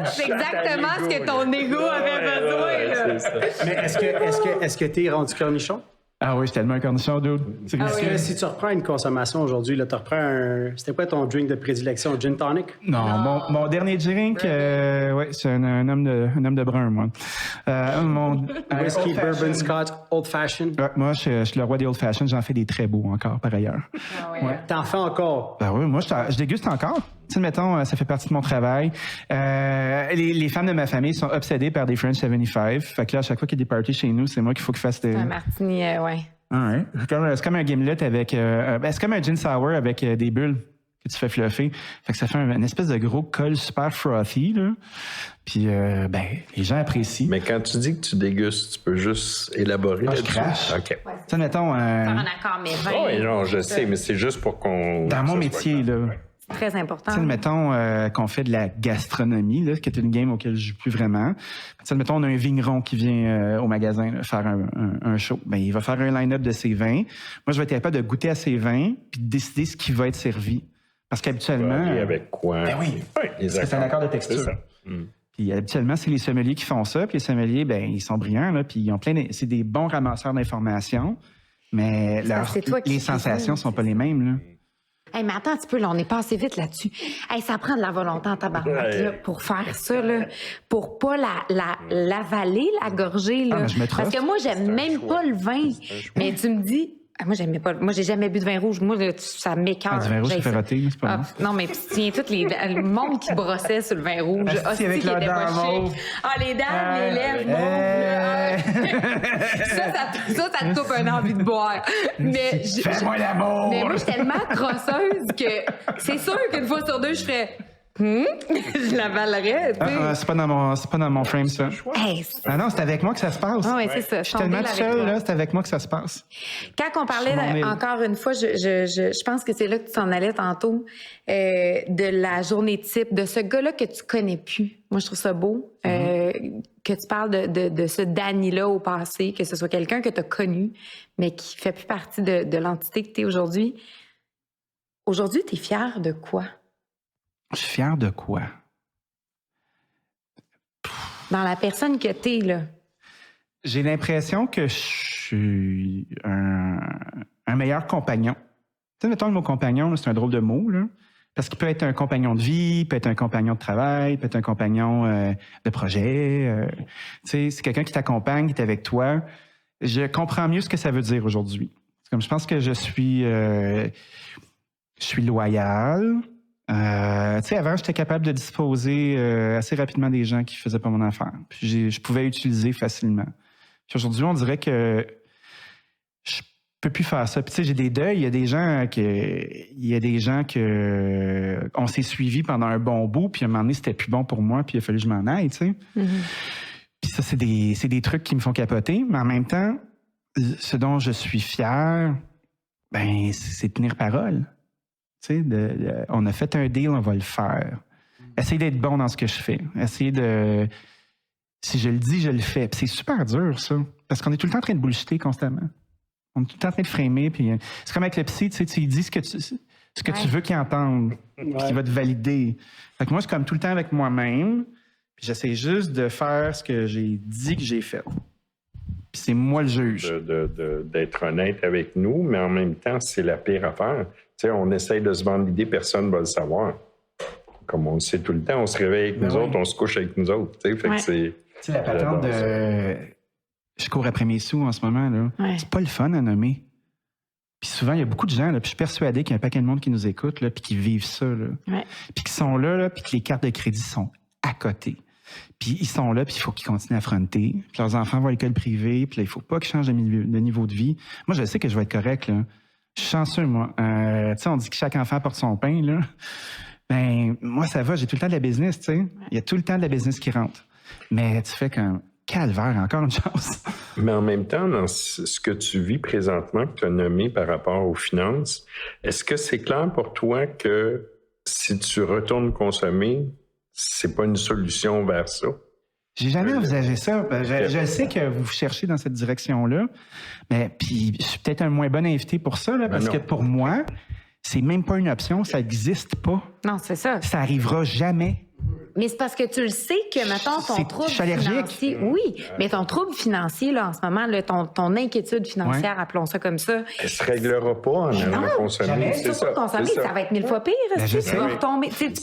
Speaker 3: C'est exactement ce que ton ego avait besoin. Là.
Speaker 4: Mais est-ce que t'es rendu cornichon?
Speaker 2: Ah oui, je suis tellement un cornichon, dude.
Speaker 4: Est-ce que si tu reprends une consommation aujourd'hui, là, tu reprends c'était quoi ton drink de prédilection, un gin tonic?
Speaker 2: Non. Mon dernier drink, c'est un homme de brun, moi.
Speaker 4: Whisky, bourbon, scotch, old fashioned.
Speaker 2: Moi, je suis le roi des old fashioned. J'en fais des très beaux encore, par ailleurs.
Speaker 3: Ah ouais.
Speaker 2: Ouais.
Speaker 4: T'en fais encore?
Speaker 2: Ben oui, moi, je déguste encore. Tu sais, mettons, ça fait partie de mon travail. Les femmes de ma famille sont obsédées par des French 75. Fait que là, à chaque fois qu'il y a des parties chez nous, c'est moi qu'il faut que fasse des...
Speaker 3: Un martini, ouais.
Speaker 2: Ah ouais. C'est comme un gimlet avec... c'est comme un gin sour avec des bulles que tu fais fluffer. Fait que ça fait une espèce de gros col super frothy, là. Puis, les gens apprécient.
Speaker 5: Mais quand tu dis que tu dégustes, tu peux juste élaborer
Speaker 2: je crache.
Speaker 5: OK.
Speaker 2: Tu sais, mettons...
Speaker 3: Faire un accord, mais vin.
Speaker 5: Oui, non, je sais, mais c'est juste pour qu'on...
Speaker 2: Dans mon métier, là...
Speaker 3: Très important.
Speaker 2: Tu sais, mettons qu'on fait de la gastronomie, là, qui est une game auquel je joue plus vraiment. Tu sais, mettons, on a un vigneron qui vient au magasin là, faire un show. Ben, il va faire un line-up de ses vins. Moi, je vais être capable de goûter à ses vins puis de décider ce qui va être servi. Parce qu'habituellement...
Speaker 5: avec quoi?
Speaker 2: Ben oui. C'est un accord de texture.
Speaker 5: C'est ça.
Speaker 2: Puis habituellement, c'est les sommeliers qui font ça. Puis les sommeliers, ben ils sont brillants, là, puis ils ont c'est des bons ramasseurs d'informations. Mais les sensations sont pas les mêmes, là.
Speaker 3: Hey, mais attends un petit peu, là, on est passé vite là-dessus. Hey, ça prend de la volonté en tabarnak là, pour faire ça, là, pour pas l'avaler, la gorger. Là.
Speaker 2: mais je me
Speaker 3: parce que moi, j'aime même pas le vin. Mais tu me dis... moi, j'aimais pas. Moi, j'ai jamais bu de vin rouge. Moi, là, ça m'écoeure.
Speaker 2: Du vin rouge, ça fait rater, mais c'est pas bon.
Speaker 3: Non, mais tu tiens le monde qui brossait sur le vin rouge.
Speaker 2: Hostie, avec
Speaker 3: qui
Speaker 2: leurs
Speaker 3: était pas
Speaker 2: dents
Speaker 3: chic. Les dents, les lèvres mauves. Ça te coupe un envie de boire. Mais
Speaker 2: fais-moi l'amour!
Speaker 3: Mais moi, je suis tellement crosseuse que c'est sûr qu'une fois sur deux, je ferais... je l'avalerais, tu sais.
Speaker 2: C'est pas dans mon frame, ça.
Speaker 3: Hey,
Speaker 2: non, c'est avec moi que ça se passe.
Speaker 3: Ah oui, c'est ça.
Speaker 2: Je suis tellement seul, là, c'est avec moi que ça se passe.
Speaker 3: Quand on parlait, encore une fois, je pense que c'est là que tu t'en allais tantôt, de la journée type, de ce gars-là que tu connais plus. Moi, je trouve ça beau. Que tu parles de ce Danny-là au passé, que ce soit quelqu'un que tu as connu, mais qui fait plus partie de l'entité que tu es aujourd'hui. Aujourd'hui, tu es fier de quoi?
Speaker 2: Je suis fier de quoi?
Speaker 3: Dans la personne que t'es, là.
Speaker 2: J'ai l'impression que je suis un meilleur compagnon sais, mettons le mot compagnon, là, c'est un drôle de mot, là. Parce qu'il peut être un compagnon de vie, peut être un compagnon de travail, peut être un compagnon de projet. Tu sais, c'est quelqu'un qui t'accompagne, qui est avec toi. Je comprends mieux ce que ça veut dire aujourd'hui. C'est comme je pense que je suis loyal. Tu sais, avant, j'étais capable de disposer assez rapidement des gens qui faisaient pas mon affaire. Puis je pouvais utiliser facilement. Puis aujourd'hui, on dirait que je peux plus faire ça. Puis tu sais, j'ai des deuils. Il y a des gens que on s'est suivis pendant un bon bout, puis à un moment donné, c'était plus bon pour moi, puis il a fallu que je m'en aille, tu sais. Puis ça, c'est des trucs qui me font capoter, mais en même temps, ce dont je suis fier, ben, c'est tenir parole. Tu sais, on a fait un deal, on va le faire. Essayer d'être bon dans ce que je fais. Essayer de... Si je le dis, je le fais. Puis c'est super dur, ça. Parce qu'on est tout le temps en train de bullshiter constamment. On est tout le temps en train de framer. Puis c'est comme avec le psy, tu sais, tu lui dis ce que tu veux qu'il entende, puis qu'il va te valider. Fait que moi, c'est comme tout le temps avec moi-même. Puis j'essaie juste de faire ce que j'ai dit que j'ai fait. Puis c'est moi le juge.
Speaker 5: D'être honnête avec nous, mais en même temps, c'est la pire affaire. Tu sais, on essaye de se vendre l'idée, personne ne va le savoir. Comme on le sait tout le temps, on se réveille avec nous autres, on se couche avec nous autres. Tu sais, fait que c'est...
Speaker 2: Tu sais, la patente de... Je cours après mes sous en ce moment, là. C'est pas le fun à nommer. Puis souvent, il y a beaucoup de gens, là, puis je suis persuadé qu'il y a un paquet de monde qui nous écoute, là, puis qui vivent ça, là. Puis qui sont là, puis que les cartes de crédit sont à côté. Puis ils sont là, puis il faut qu'ils continuent à fronter. Puis leurs enfants vont à l'école privée, puis là, il faut pas qu'ils changent de niveau de vie. Moi, je sais que je vais être correct, là. Je suis chanceux, moi. Tu sais, on dit que chaque enfant porte son pain, là. Ben, moi, ça va, j'ai tout le temps de la business, tu sais. Il y a tout le temps de la business qui rentre. Mais tu fais comme, calvaire, encore une chance.
Speaker 5: Mais en même temps, dans ce que tu vis présentement, que tu as nommé par rapport aux finances, est-ce que c'est clair pour toi que si tu retournes consommer, c'est pas une solution vers ça?
Speaker 2: J'ai jamais envisagé ça. Je sais que vous cherchez dans cette direction-là, mais puis je suis peut-être un moins bon invité pour ça, là, parce que pour moi, c'est même pas une option, ça n'existe pas.
Speaker 3: Non, c'est ça.
Speaker 2: Ça arrivera jamais.
Speaker 3: Mais c'est parce que tu le sais que, mettons, ton trouble financier... Oui, mais ton trouble financier, là, en ce moment, là, ton inquiétude financière, appelons ça comme ça...
Speaker 5: Elle se réglera pas en allant consommer, c'est ça.
Speaker 3: Consommer, ça va être 1000 fois pire. Tu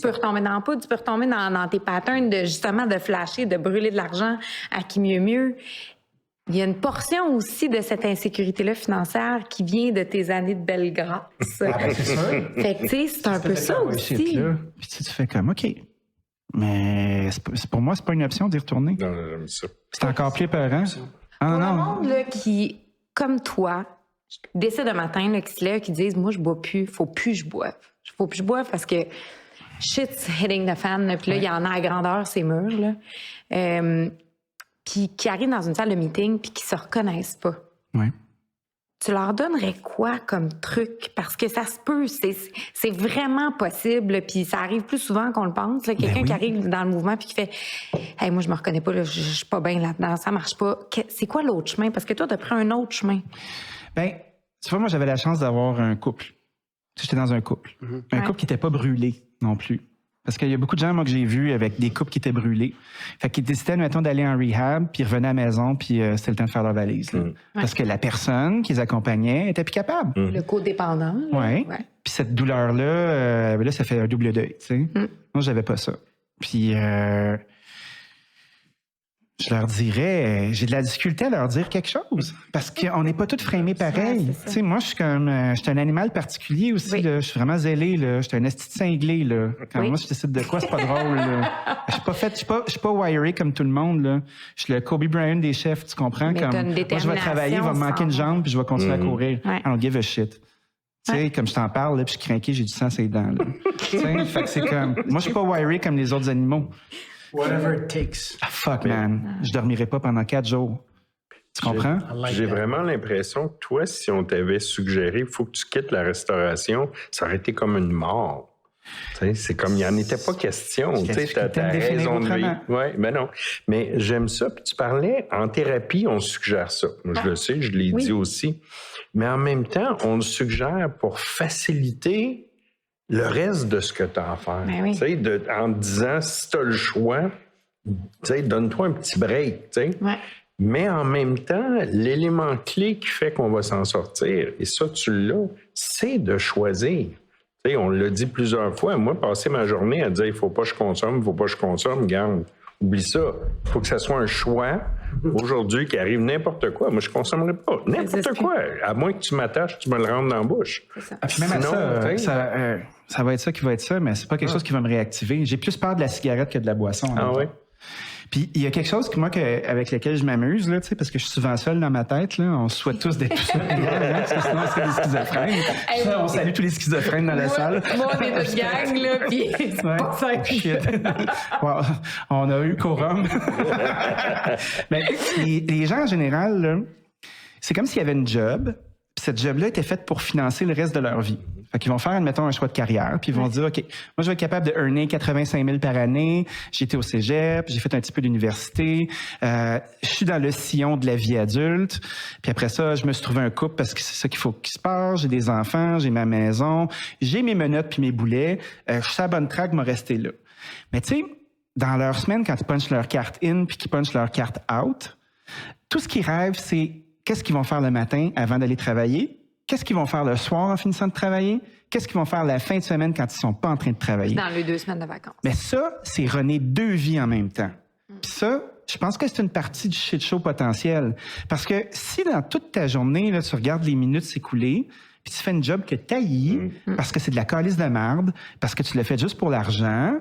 Speaker 3: peux retomber dans le poudre, tu peux retomber dans tes patterns de, justement, de flasher, de brûler de l'argent à qui mieux. Il y a une portion aussi de cette insécurité-là financière qui vient de tes années de belle grâce.
Speaker 2: C'est sûr.
Speaker 3: Fait que, tu sais, c'est un peu ça aussi.
Speaker 2: Puis tu fais comme, OK... Mais pour moi, c'est pas une option d'y retourner.
Speaker 5: Non, j'aime ça.
Speaker 2: C'est encore plus peurant.
Speaker 3: Pour le monde là, qui, comme toi, décide un matin, là, qui se lève, qui disent, moi, je bois plus, faut plus que je boive. Faut plus que je boive parce que shit's hitting the fan. Là, puis là, il y en a à grandeur, ces murs. Là. Puis qui arrivent dans une salle de meeting puis qui se reconnaissent pas.
Speaker 2: Oui.
Speaker 3: Tu leur donnerais quoi comme truc? Parce que ça se peut, c'est vraiment possible, puis ça arrive plus souvent qu'on le pense. Là, quelqu'un qui arrive dans le mouvement puis qui fait « Hey, moi, je me reconnais pas, là, je suis pas bien là-dedans, ça marche pas. » C'est quoi l'autre chemin? Parce que toi, tu as pris un autre chemin.
Speaker 2: Bien, tu vois, moi, j'avais la chance d'avoir un couple. J'étais dans un couple. Un couple qui n'était pas brûlé non plus. Parce qu'il y a beaucoup de gens, moi, que j'ai vus avec des couples qui étaient brûlés. Fait qu'ils décidaient, mettons, d'aller en rehab, puis ils revenaient à la maison, puis c'était le temps de faire leur valise. Là. Parce que la personne qui les accompagnait était plus capable.
Speaker 3: Le codépendant.
Speaker 2: Oui. Puis cette douleur-là, là, ça fait un double deuil, tu sais. Moi, j'avais pas ça. Puis je leur dirais, j'ai de la difficulté à leur dire quelque chose. Parce qu'on n'est pas tous framés pareil. Tu sais, moi, je suis un animal particulier aussi. Là. Je suis vraiment zélé. Là. Je suis un esti de cinglé. Là. Quand moi, je décide de quoi, c'est pas drôle. Là. Je suis pas wiré comme tout le monde. Là. Je suis le Kobe Bryant des chefs, tu comprends?
Speaker 3: Mais
Speaker 2: comme, moi, je vais travailler, il va me manquer une jambe, puis je vais continuer à courir. I don't give a shit. Tu sais, comme je t'en parle, là, puis je suis craqué, j'ai du sang sur les dents. Là. Tu sais, fait que c'est comme... Moi, je suis pas wiré comme les autres animaux.
Speaker 4: Whatever it takes.
Speaker 2: Ah, fuck, man. Je dormirai pas pendant 4 jours. Tu comprends?
Speaker 5: J'ai vraiment l'impression que toi, si on t'avait suggéré il faut que tu quittes la restauration, ça aurait été comme une mort. C'est comme, il n'y en était pas question. Tu as raison de vivre. Oui, mais non. Mais j'aime ça. Puis tu parlais, en thérapie, on suggère ça. Moi, je le sais, je l'ai dit aussi. Mais en même temps, on le suggère pour faciliter le reste de ce que tu as à faire.
Speaker 3: Oui.
Speaker 5: En te disant, si tu as le choix, donne-toi un petit break.
Speaker 3: Ouais.
Speaker 5: Mais en même temps, l'élément clé qui fait qu'on va s'en sortir, et ça, tu l'as, c'est de choisir. Tu sais, on l'a dit plusieurs fois. Moi, passer ma journée à dire il faut pas que je consomme, garde. Oublie ça. Il faut que ça soit un choix aujourd'hui qui arrive n'importe quoi. Moi, je ne consommerai pas. N'importe quoi. À moins que tu m'attaches, tu me le rentres dans la bouche.
Speaker 2: Puis même
Speaker 5: Sinon,
Speaker 2: à ça va être ça qui va être ça, mais c'est pas quelque chose qui va me réactiver. J'ai plus peur de la cigarette que de la boisson.
Speaker 5: Ah oui?
Speaker 2: Puis il y a quelque chose avec lequel je m'amuse, là, parce que je suis souvent seul dans ma tête. Là, on souhaite tous d'être tout seul, parce que sinon on serait des schizophrènes. On salue tous les schizophrènes dans la salle.
Speaker 3: Moi, on est notre gang, là, puis c'est pas ça.
Speaker 2: On a eu quorum. Mais les gens, en général, là, c'est comme s'il y avait une job, puis cette job-là était faite pour financer le reste de leur vie. Fait qu'ils vont faire, admettons, un choix de carrière, puis ils vont dire, OK, moi, je vais être capable de earner 85 000 par année, j'ai été au cégep, j'ai fait un petit peu d'université, je suis dans le sillon de la vie adulte, puis après ça, je me suis trouvé un couple parce que c'est ça qu'il faut qu'il se passe, j'ai des enfants, j'ai ma maison, j'ai mes menottes puis mes boulets, je suis à la bonne track, je vais rester là. Mais tu sais, dans leur semaine, quand ils punchent leur carte in puis qu'ils punchent leur carte out, tout ce qu'ils rêvent, c'est qu'est-ce qu'ils vont faire le matin avant d'aller travailler? Qu'est-ce qu'ils vont faire le soir en finissant de travailler? Qu'est-ce qu'ils vont faire la fin de semaine quand ils sont pas en train de travailler?
Speaker 3: Dans les 2 semaines de vacances.
Speaker 2: Mais ça, c'est runner 2 vies en même temps. Puis ça, je pense que c'est une partie du shit show potentiel. Parce que si dans toute ta journée, là, tu regardes les minutes s'écouler, puis tu fais une job que t'haïs, parce que c'est de la calice de merde, parce que tu l'as fait juste pour l'argent,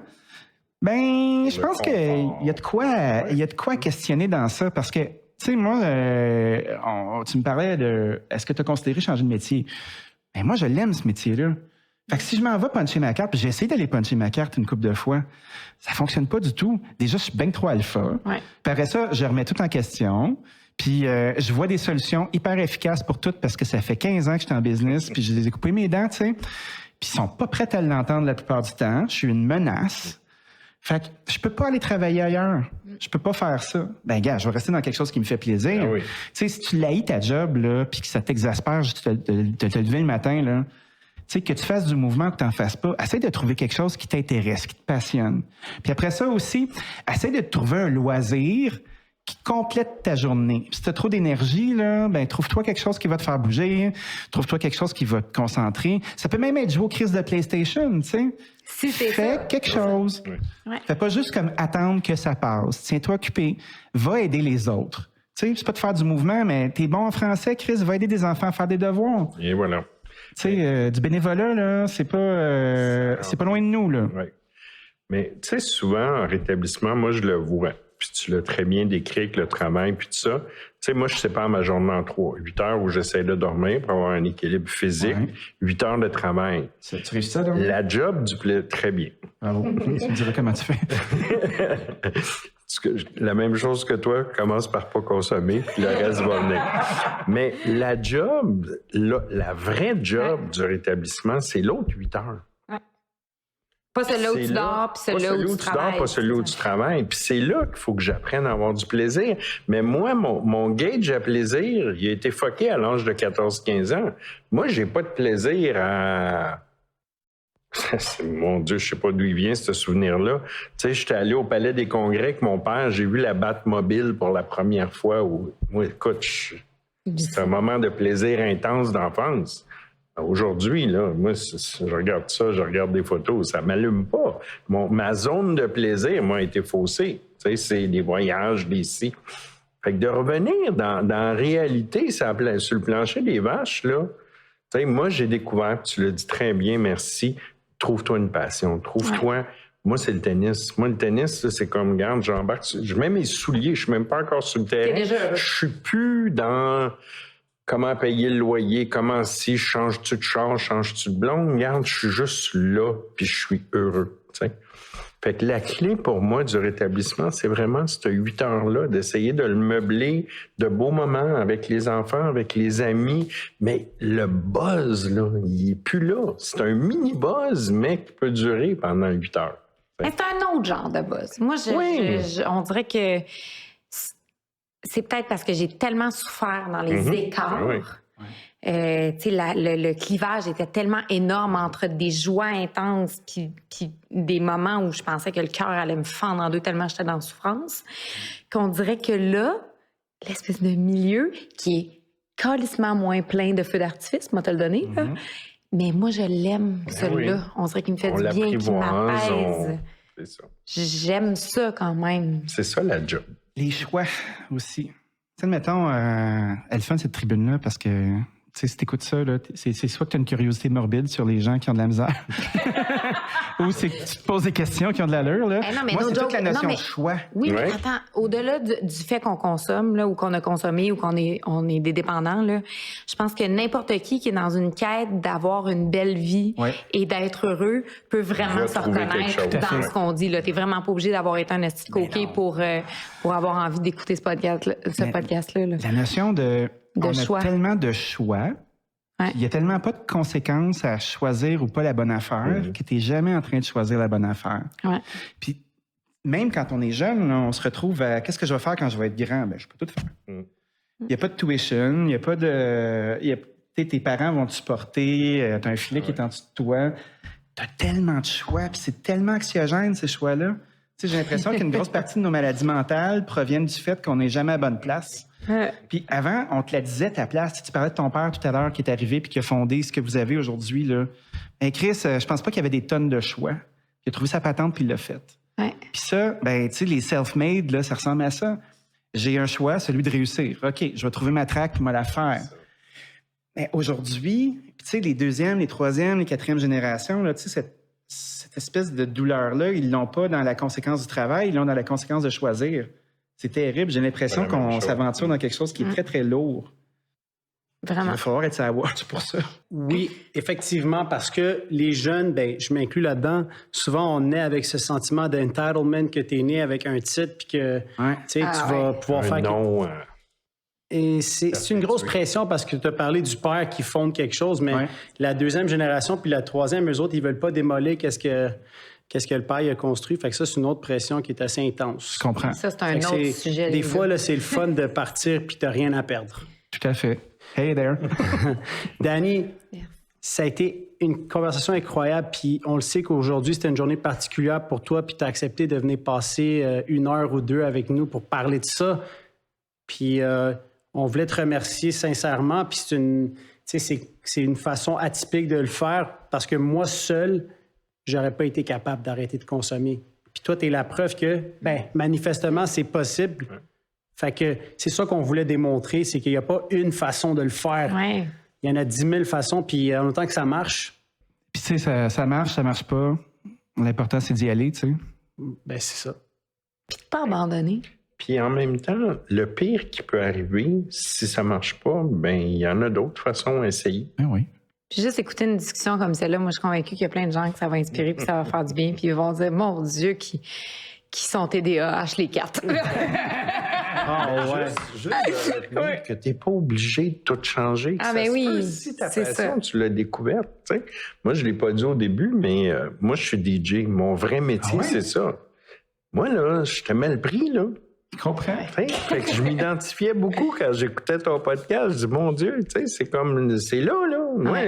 Speaker 2: ben, je pense qu'il y a de quoi questionner dans ça. Parce que tu sais, moi, tu me parlais de est-ce que tu as considéré changer de métier? Ben moi, je l'aime, ce métier-là. Fait que si je m'en vais puncher ma carte, puis j'ai essayé d'aller puncher ma carte une couple de fois, ça fonctionne pas du tout. Déjà, je suis bien trop alpha.
Speaker 3: Ouais.
Speaker 2: Puis après ça, je remets tout en question. Puis je vois des solutions hyper efficaces pour tout parce que ça fait 15 ans que je suis en business, puis je les ai coupés mes dents, tu sais. Puis ils sont pas prêts à l'entendre la plupart du temps. Je suis une menace. Fait que je peux pas aller travailler ailleurs. Je peux pas faire ça. Ben, gars, je vais rester dans quelque chose qui me fait plaisir.
Speaker 5: Ah oui.
Speaker 2: Tu sais, si tu l'haïs ta job, là, puis que ça t'exaspère juste de te lever le matin, là, tu sais, que tu fasses du mouvement ou que tu n'en fasses pas, essaie de trouver quelque chose qui t'intéresse, qui te passionne. Puis après ça aussi, essaie de trouver un loisir qui complète ta journée. Puis si tu as trop d'énergie, là, ben trouve-toi quelque chose qui va te faire bouger, trouve-toi quelque chose qui va te concentrer. Ça peut même être jouer aux crises de PlayStation, tu sais.
Speaker 3: Si c'est
Speaker 2: Fais
Speaker 3: ça.
Speaker 2: quelque chose.
Speaker 3: Ouais.
Speaker 2: Fais pas juste comme attendre que ça passe. Tiens-toi occupé. Va aider les autres. Tu sais, c'est pas de faire du mouvement, mais t'es bon en français, Chris, va aider des enfants à faire des devoirs.
Speaker 5: Et voilà.
Speaker 2: Tu sais, du bénévolat, là, c'est pas loin de nous, là.
Speaker 5: Oui. Mais tu sais, souvent, en rétablissement, moi, je le vois. Puis tu l'as très bien décrit avec le travail, puis tout ça. Tu sais, moi, je sépare ma journée en 3. 8 heures où j'essaie de dormir pour avoir un équilibre physique.
Speaker 2: Ouais.
Speaker 5: 8 heures de travail.
Speaker 2: Tu réussis ça, donc?
Speaker 5: La job du plaisir, très bien.
Speaker 2: Bravo. Tu me diras comment tu fais.
Speaker 5: La même chose que toi, commence par pas consommer, puis le reste va venir. Mais la job, la vraie job du rétablissement, c'est l'autre 8 heures.
Speaker 3: Pas celui-là où
Speaker 5: C'est
Speaker 3: tu
Speaker 5: là,
Speaker 3: dors, puis celui-là où tu travailles.
Speaker 5: pas celui où tu travailles. Puis c'est là qu'il faut que j'apprenne à avoir du plaisir. Mais moi, mon gauge à plaisir, il a été fucké à l'âge de 14-15 ans. Moi, j'ai pas de plaisir à... Mon Dieu, je sais pas d'où il vient, ce souvenir-là. Tu sais, j'étais allé au Palais des Congrès avec mon père, j'ai vu la Batmobile pour la première fois. Moi, écoute, c'est un moment de plaisir intense d'enfance. Aujourd'hui, là, moi, je regarde ça, je regarde des photos, ça m'allume pas. Ma zone de plaisir, moi, a été faussée. Tu sais, c'est des voyages, des si. Fait que de revenir dans la réalité, sur le plancher des vaches, là, tu sais, moi, j'ai découvert, tu l'as dit très bien, merci, trouve-toi une passion, trouve-toi... Moi, c'est le tennis. Moi, le tennis, là, c'est comme, regarde, j'embarque, je mets mes souliers, je suis même pas encore sur le terrain. Je suis plus dans... Comment payer le loyer, comment si, changes-tu de char, changes-tu de blonde? Regarde, je suis juste là, puis je suis heureux. T'sais. Fait que la clé pour moi du rétablissement, c'est vraiment ces 8 heures-là, d'essayer de le meubler de beaux moments avec les enfants, avec les amis. Mais le buzz, là, il est plus là. C'est un mini-buzz, mais qui peut durer pendant 8 heures.
Speaker 3: Mais c'est un autre genre de buzz. Moi, on dirait que... C'est peut-être parce que j'ai tellement souffert dans les écarts.
Speaker 5: Oui.
Speaker 3: Tu sais, le clivage était tellement énorme entre des joies intenses puis des moments où je pensais que le cœur allait me fendre en deux tellement j'étais dans la souffrance, qu'on dirait que là, l'espèce de milieu qui est calissement moins plein de feux d'artifice, moi te le donner, là. Mais moi, je l'aime, celui-là.
Speaker 5: oui.
Speaker 3: On dirait qu'il me fait
Speaker 5: On
Speaker 3: du bien, qu'il
Speaker 5: l'apprivoise,
Speaker 3: m'apaise.
Speaker 5: C'est ça.
Speaker 3: J'aime ça quand même.
Speaker 5: C'est ça la job.
Speaker 2: Les choix aussi. Tu sais, mettons, elle est fun, cette tribune-là, parce que, tu sais, si t'écoutes ça, là, c'est soit que t'as une curiosité morbide sur les gens qui ont de la misère, ou c'est que tu te poses des questions qui ont de l'allure, là.
Speaker 3: Eh non, mais
Speaker 2: Moi,
Speaker 3: no
Speaker 2: c'est
Speaker 3: joke.
Speaker 2: toute la notion
Speaker 3: Non, mais-
Speaker 2: de choix.
Speaker 3: Oui, mais
Speaker 5: Ouais.
Speaker 3: attends, au-delà du fait qu'on consomme, là, ou qu'on a consommé, ou on est des dépendants, là, je pense que n'importe qui est dans une quête d'avoir une belle vie
Speaker 2: Ouais.
Speaker 3: et d'être heureux peut vraiment
Speaker 5: Va
Speaker 3: se
Speaker 5: trouver quelque
Speaker 3: reconnaître
Speaker 5: chose.
Speaker 2: Tout à
Speaker 3: dans
Speaker 2: fait.
Speaker 3: ce qu'on dit. Là. T'es vraiment pas obligé d'avoir été un esti de coquet pour avoir envie d'écouter ce podcast-là. Là.
Speaker 2: La notion de on
Speaker 3: choix.
Speaker 2: a tellement de choix,
Speaker 3: Ouais.
Speaker 2: il y a tellement pas de conséquences à choisir ou pas la bonne affaire que tu n'es jamais en train de choisir la bonne affaire.
Speaker 3: Ouais.
Speaker 2: Puis même quand on est jeune, là, on se retrouve à qu'est-ce que je vais faire quand je vais être grand? Ben, je peux tout faire. Il n'y a pas de tuition, il n'y a pas de. Tes parents vont te supporter, tu as un filet qui est en dessous de toi. Tu as tellement de choix, puis c'est tellement anxiogène, ces choix-là. Tu sais, j'ai l'impression qu'une grosse partie de nos maladies mentales proviennent du fait qu'on n'est jamais à bonne place. Puis avant, on te la disait ta place. Tu parlais de ton père tout à l'heure qui est arrivé puis qui a fondé ce que vous avez aujourd'hui. Là. Ben, Chris, je pense pas qu'il y avait des tonnes de choix. Il a trouvé sa patente puis il l'a faite.
Speaker 3: Ouais.
Speaker 2: Puis ça, ben, tu sais, les self-made, là, ça ressemble à ça. J'ai un choix, celui de réussir. OK, je vais trouver ma traque puis moi la faire. Mais aujourd'hui, tu sais, les deuxièmes, les troisièmes, les quatrièmes générations, là, tu sais, cette espèce de douleur-là, ils l'ont pas dans la conséquence du travail, ils l'ont dans la conséquence de choisir. C'est terrible. J'ai l'impression
Speaker 5: C'est la même
Speaker 2: qu'on
Speaker 5: chose.
Speaker 2: s'aventure dans quelque chose qui est très, très lourd. Il
Speaker 3: Vraiment.
Speaker 2: va falloir être sur la watch pour ça.
Speaker 4: Oui, effectivement, parce que les jeunes, ben, je m'inclus là-dedans, souvent on naît avec ce sentiment d'entitlement que tu es né avec un titre puis que
Speaker 2: Ouais.
Speaker 4: tu sais,
Speaker 3: Ah
Speaker 4: tu vas
Speaker 3: ouais.
Speaker 4: pouvoir
Speaker 5: Un
Speaker 4: faire...
Speaker 5: nom,
Speaker 4: Et c'est une grosse pression parce que tu as parlé du père qui fonde quelque chose, mais
Speaker 2: Ouais.
Speaker 4: la deuxième génération puis la troisième, eux autres, ils veulent pas démolir qu'est-ce que le père a construit. Fait que ça, c'est une autre pression qui est assez intense.
Speaker 2: Je comprends.
Speaker 3: Ça, c'est un
Speaker 4: Fait que
Speaker 3: autre sujet.
Speaker 4: Des
Speaker 3: les
Speaker 4: fois,
Speaker 3: gars.
Speaker 4: là, c'est le fun de partir puis t'as rien à perdre.
Speaker 2: Tout à fait. Hey there.
Speaker 4: Danny,
Speaker 3: Merci.
Speaker 4: ça a été une conversation incroyable, puis on le sait qu'aujourd'hui, c'était une journée particulière pour toi, puis tu as accepté de venir passer 1 heure ou 2 avec nous pour parler de ça. Puis on voulait te remercier sincèrement, puis c'est une façon atypique de le faire, parce que moi seul, j'aurais pas été capable d'arrêter de consommer. Puis toi, tu es la preuve que, ben, manifestement, c'est possible. Fait que c'est ça qu'on voulait démontrer, c'est qu'il n'y a pas une façon de le faire.
Speaker 3: Ouais.
Speaker 4: Il y en a 10 000 façons, puis en autant que ça marche,
Speaker 2: Puis tu sais, ça marche pas. L'important, c'est d'y aller, tu sais.
Speaker 4: ben c'est ça.
Speaker 3: Puis de pas abandonner.
Speaker 5: Puis en même temps, le pire qui peut arriver, si ça marche pas, ben il y en a d'autres façons à essayer.
Speaker 2: Ben oui.
Speaker 3: Puis juste écouter une discussion comme celle-là, moi, je suis convaincue qu'il y a plein de gens que ça va inspirer puis ça va faire du bien. Puis ils vont dire, mon Dieu, qui sont TDAH, les quatre.
Speaker 4: Ah ouais.
Speaker 5: Juste de retenir que t'es pas obligé de tout changer. que
Speaker 3: Ah,
Speaker 5: ça
Speaker 3: ben
Speaker 5: se
Speaker 3: oui,
Speaker 5: peut, si ta
Speaker 3: c'est
Speaker 5: passion,
Speaker 3: ça.
Speaker 5: tu l'as découverte. Tu sais. Moi, je l'ai pas dit au début, mais moi, je suis DJ. Mon vrai métier,
Speaker 2: Ah ouais?
Speaker 5: c'est ça. Moi, là, je te mets le prix, là.
Speaker 2: Je comprends.
Speaker 5: Fait que je m'identifiais beaucoup quand j'écoutais ton podcast. Je dis, mon Dieu, tu sais, c'est comme, c'est là, là. Moi,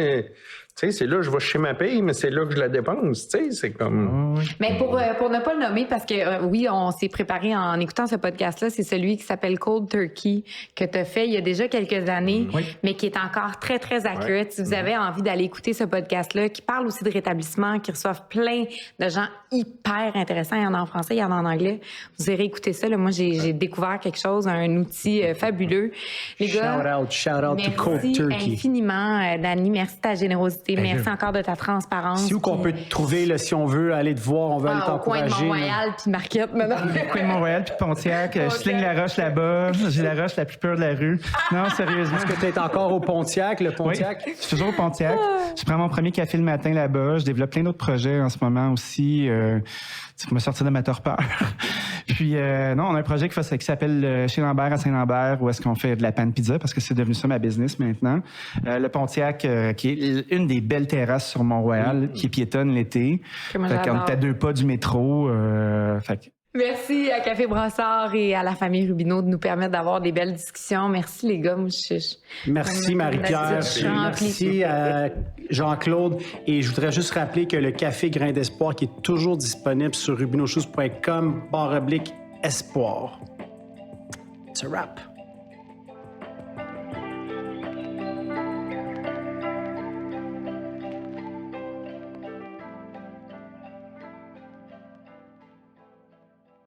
Speaker 5: tu sais, c'est là que je vais chez ma paye, mais c'est là que je la dépense. Tu sais, c'est comme.
Speaker 3: Mais pour ne pas le nommer, parce que oui, on s'est préparé en écoutant ce podcast-là, c'est celui qui s'appelle Cold Turkey, que tu as fait il y a déjà quelques années, mais qui est encore très, très accurate. Si vous avez envie d'aller écouter ce podcast-là, qui parle aussi de rétablissement, qui reçoivent plein de gens hyper intéressants, il y en a en français, il y en a en anglais, vous irez écouter ça. Là. Moi, j'ai découvert quelque chose, un outil fabuleux. Les gars,
Speaker 4: Shout out to Cold
Speaker 3: merci
Speaker 4: Turkey.
Speaker 3: infiniment, Danny. Merci de ta générosité. Merci encore de ta transparence.
Speaker 4: Si où qu'on
Speaker 3: Puis,
Speaker 4: peut te trouver, là, si on veut aller te voir, on veut aller
Speaker 3: au coin de
Speaker 4: t'encourager.
Speaker 3: Mont-Royal puis Marquette, maintenant.
Speaker 2: Coin de Montréal puis de Pontiac. Je sling la roche là-bas. J'ai la roche la plus pure de la rue. Non, sérieusement.
Speaker 4: Est-ce que tu es encore au Pontiac, le
Speaker 2: Oui,
Speaker 4: Pontiac?
Speaker 2: je suis toujours au Pontiac. Je prends mon premier café le matin là-bas. Je développe plein d'autres projets en ce moment aussi. Pour me sortir de ma torpeur. Puis, non, on a un projet qui s'appelle Chez Lambert à Saint-Lambert, où est-ce qu'on fait de la pan pizza, parce que c'est devenu ça ma business maintenant. Le Pontiac, qui est une des belles terrasses sur Mont-Royal, qui piétonne l'été.
Speaker 3: Que moi,
Speaker 2: Fait qu'on
Speaker 3: j'adore.
Speaker 2: est à 2 pas du métro. Fait que
Speaker 3: Merci à Café Brassard et à la famille Rubineau de nous permettre d'avoir des belles discussions. Merci les gars. Moi,
Speaker 4: Merci Marie-Pierre.
Speaker 3: Je suis remplie.
Speaker 4: Merci à Jean-Claude. Et je voudrais juste rappeler que le Café Grain d'Espoir qui est toujours disponible sur rubinochous.com/espoir. C'est un wrap.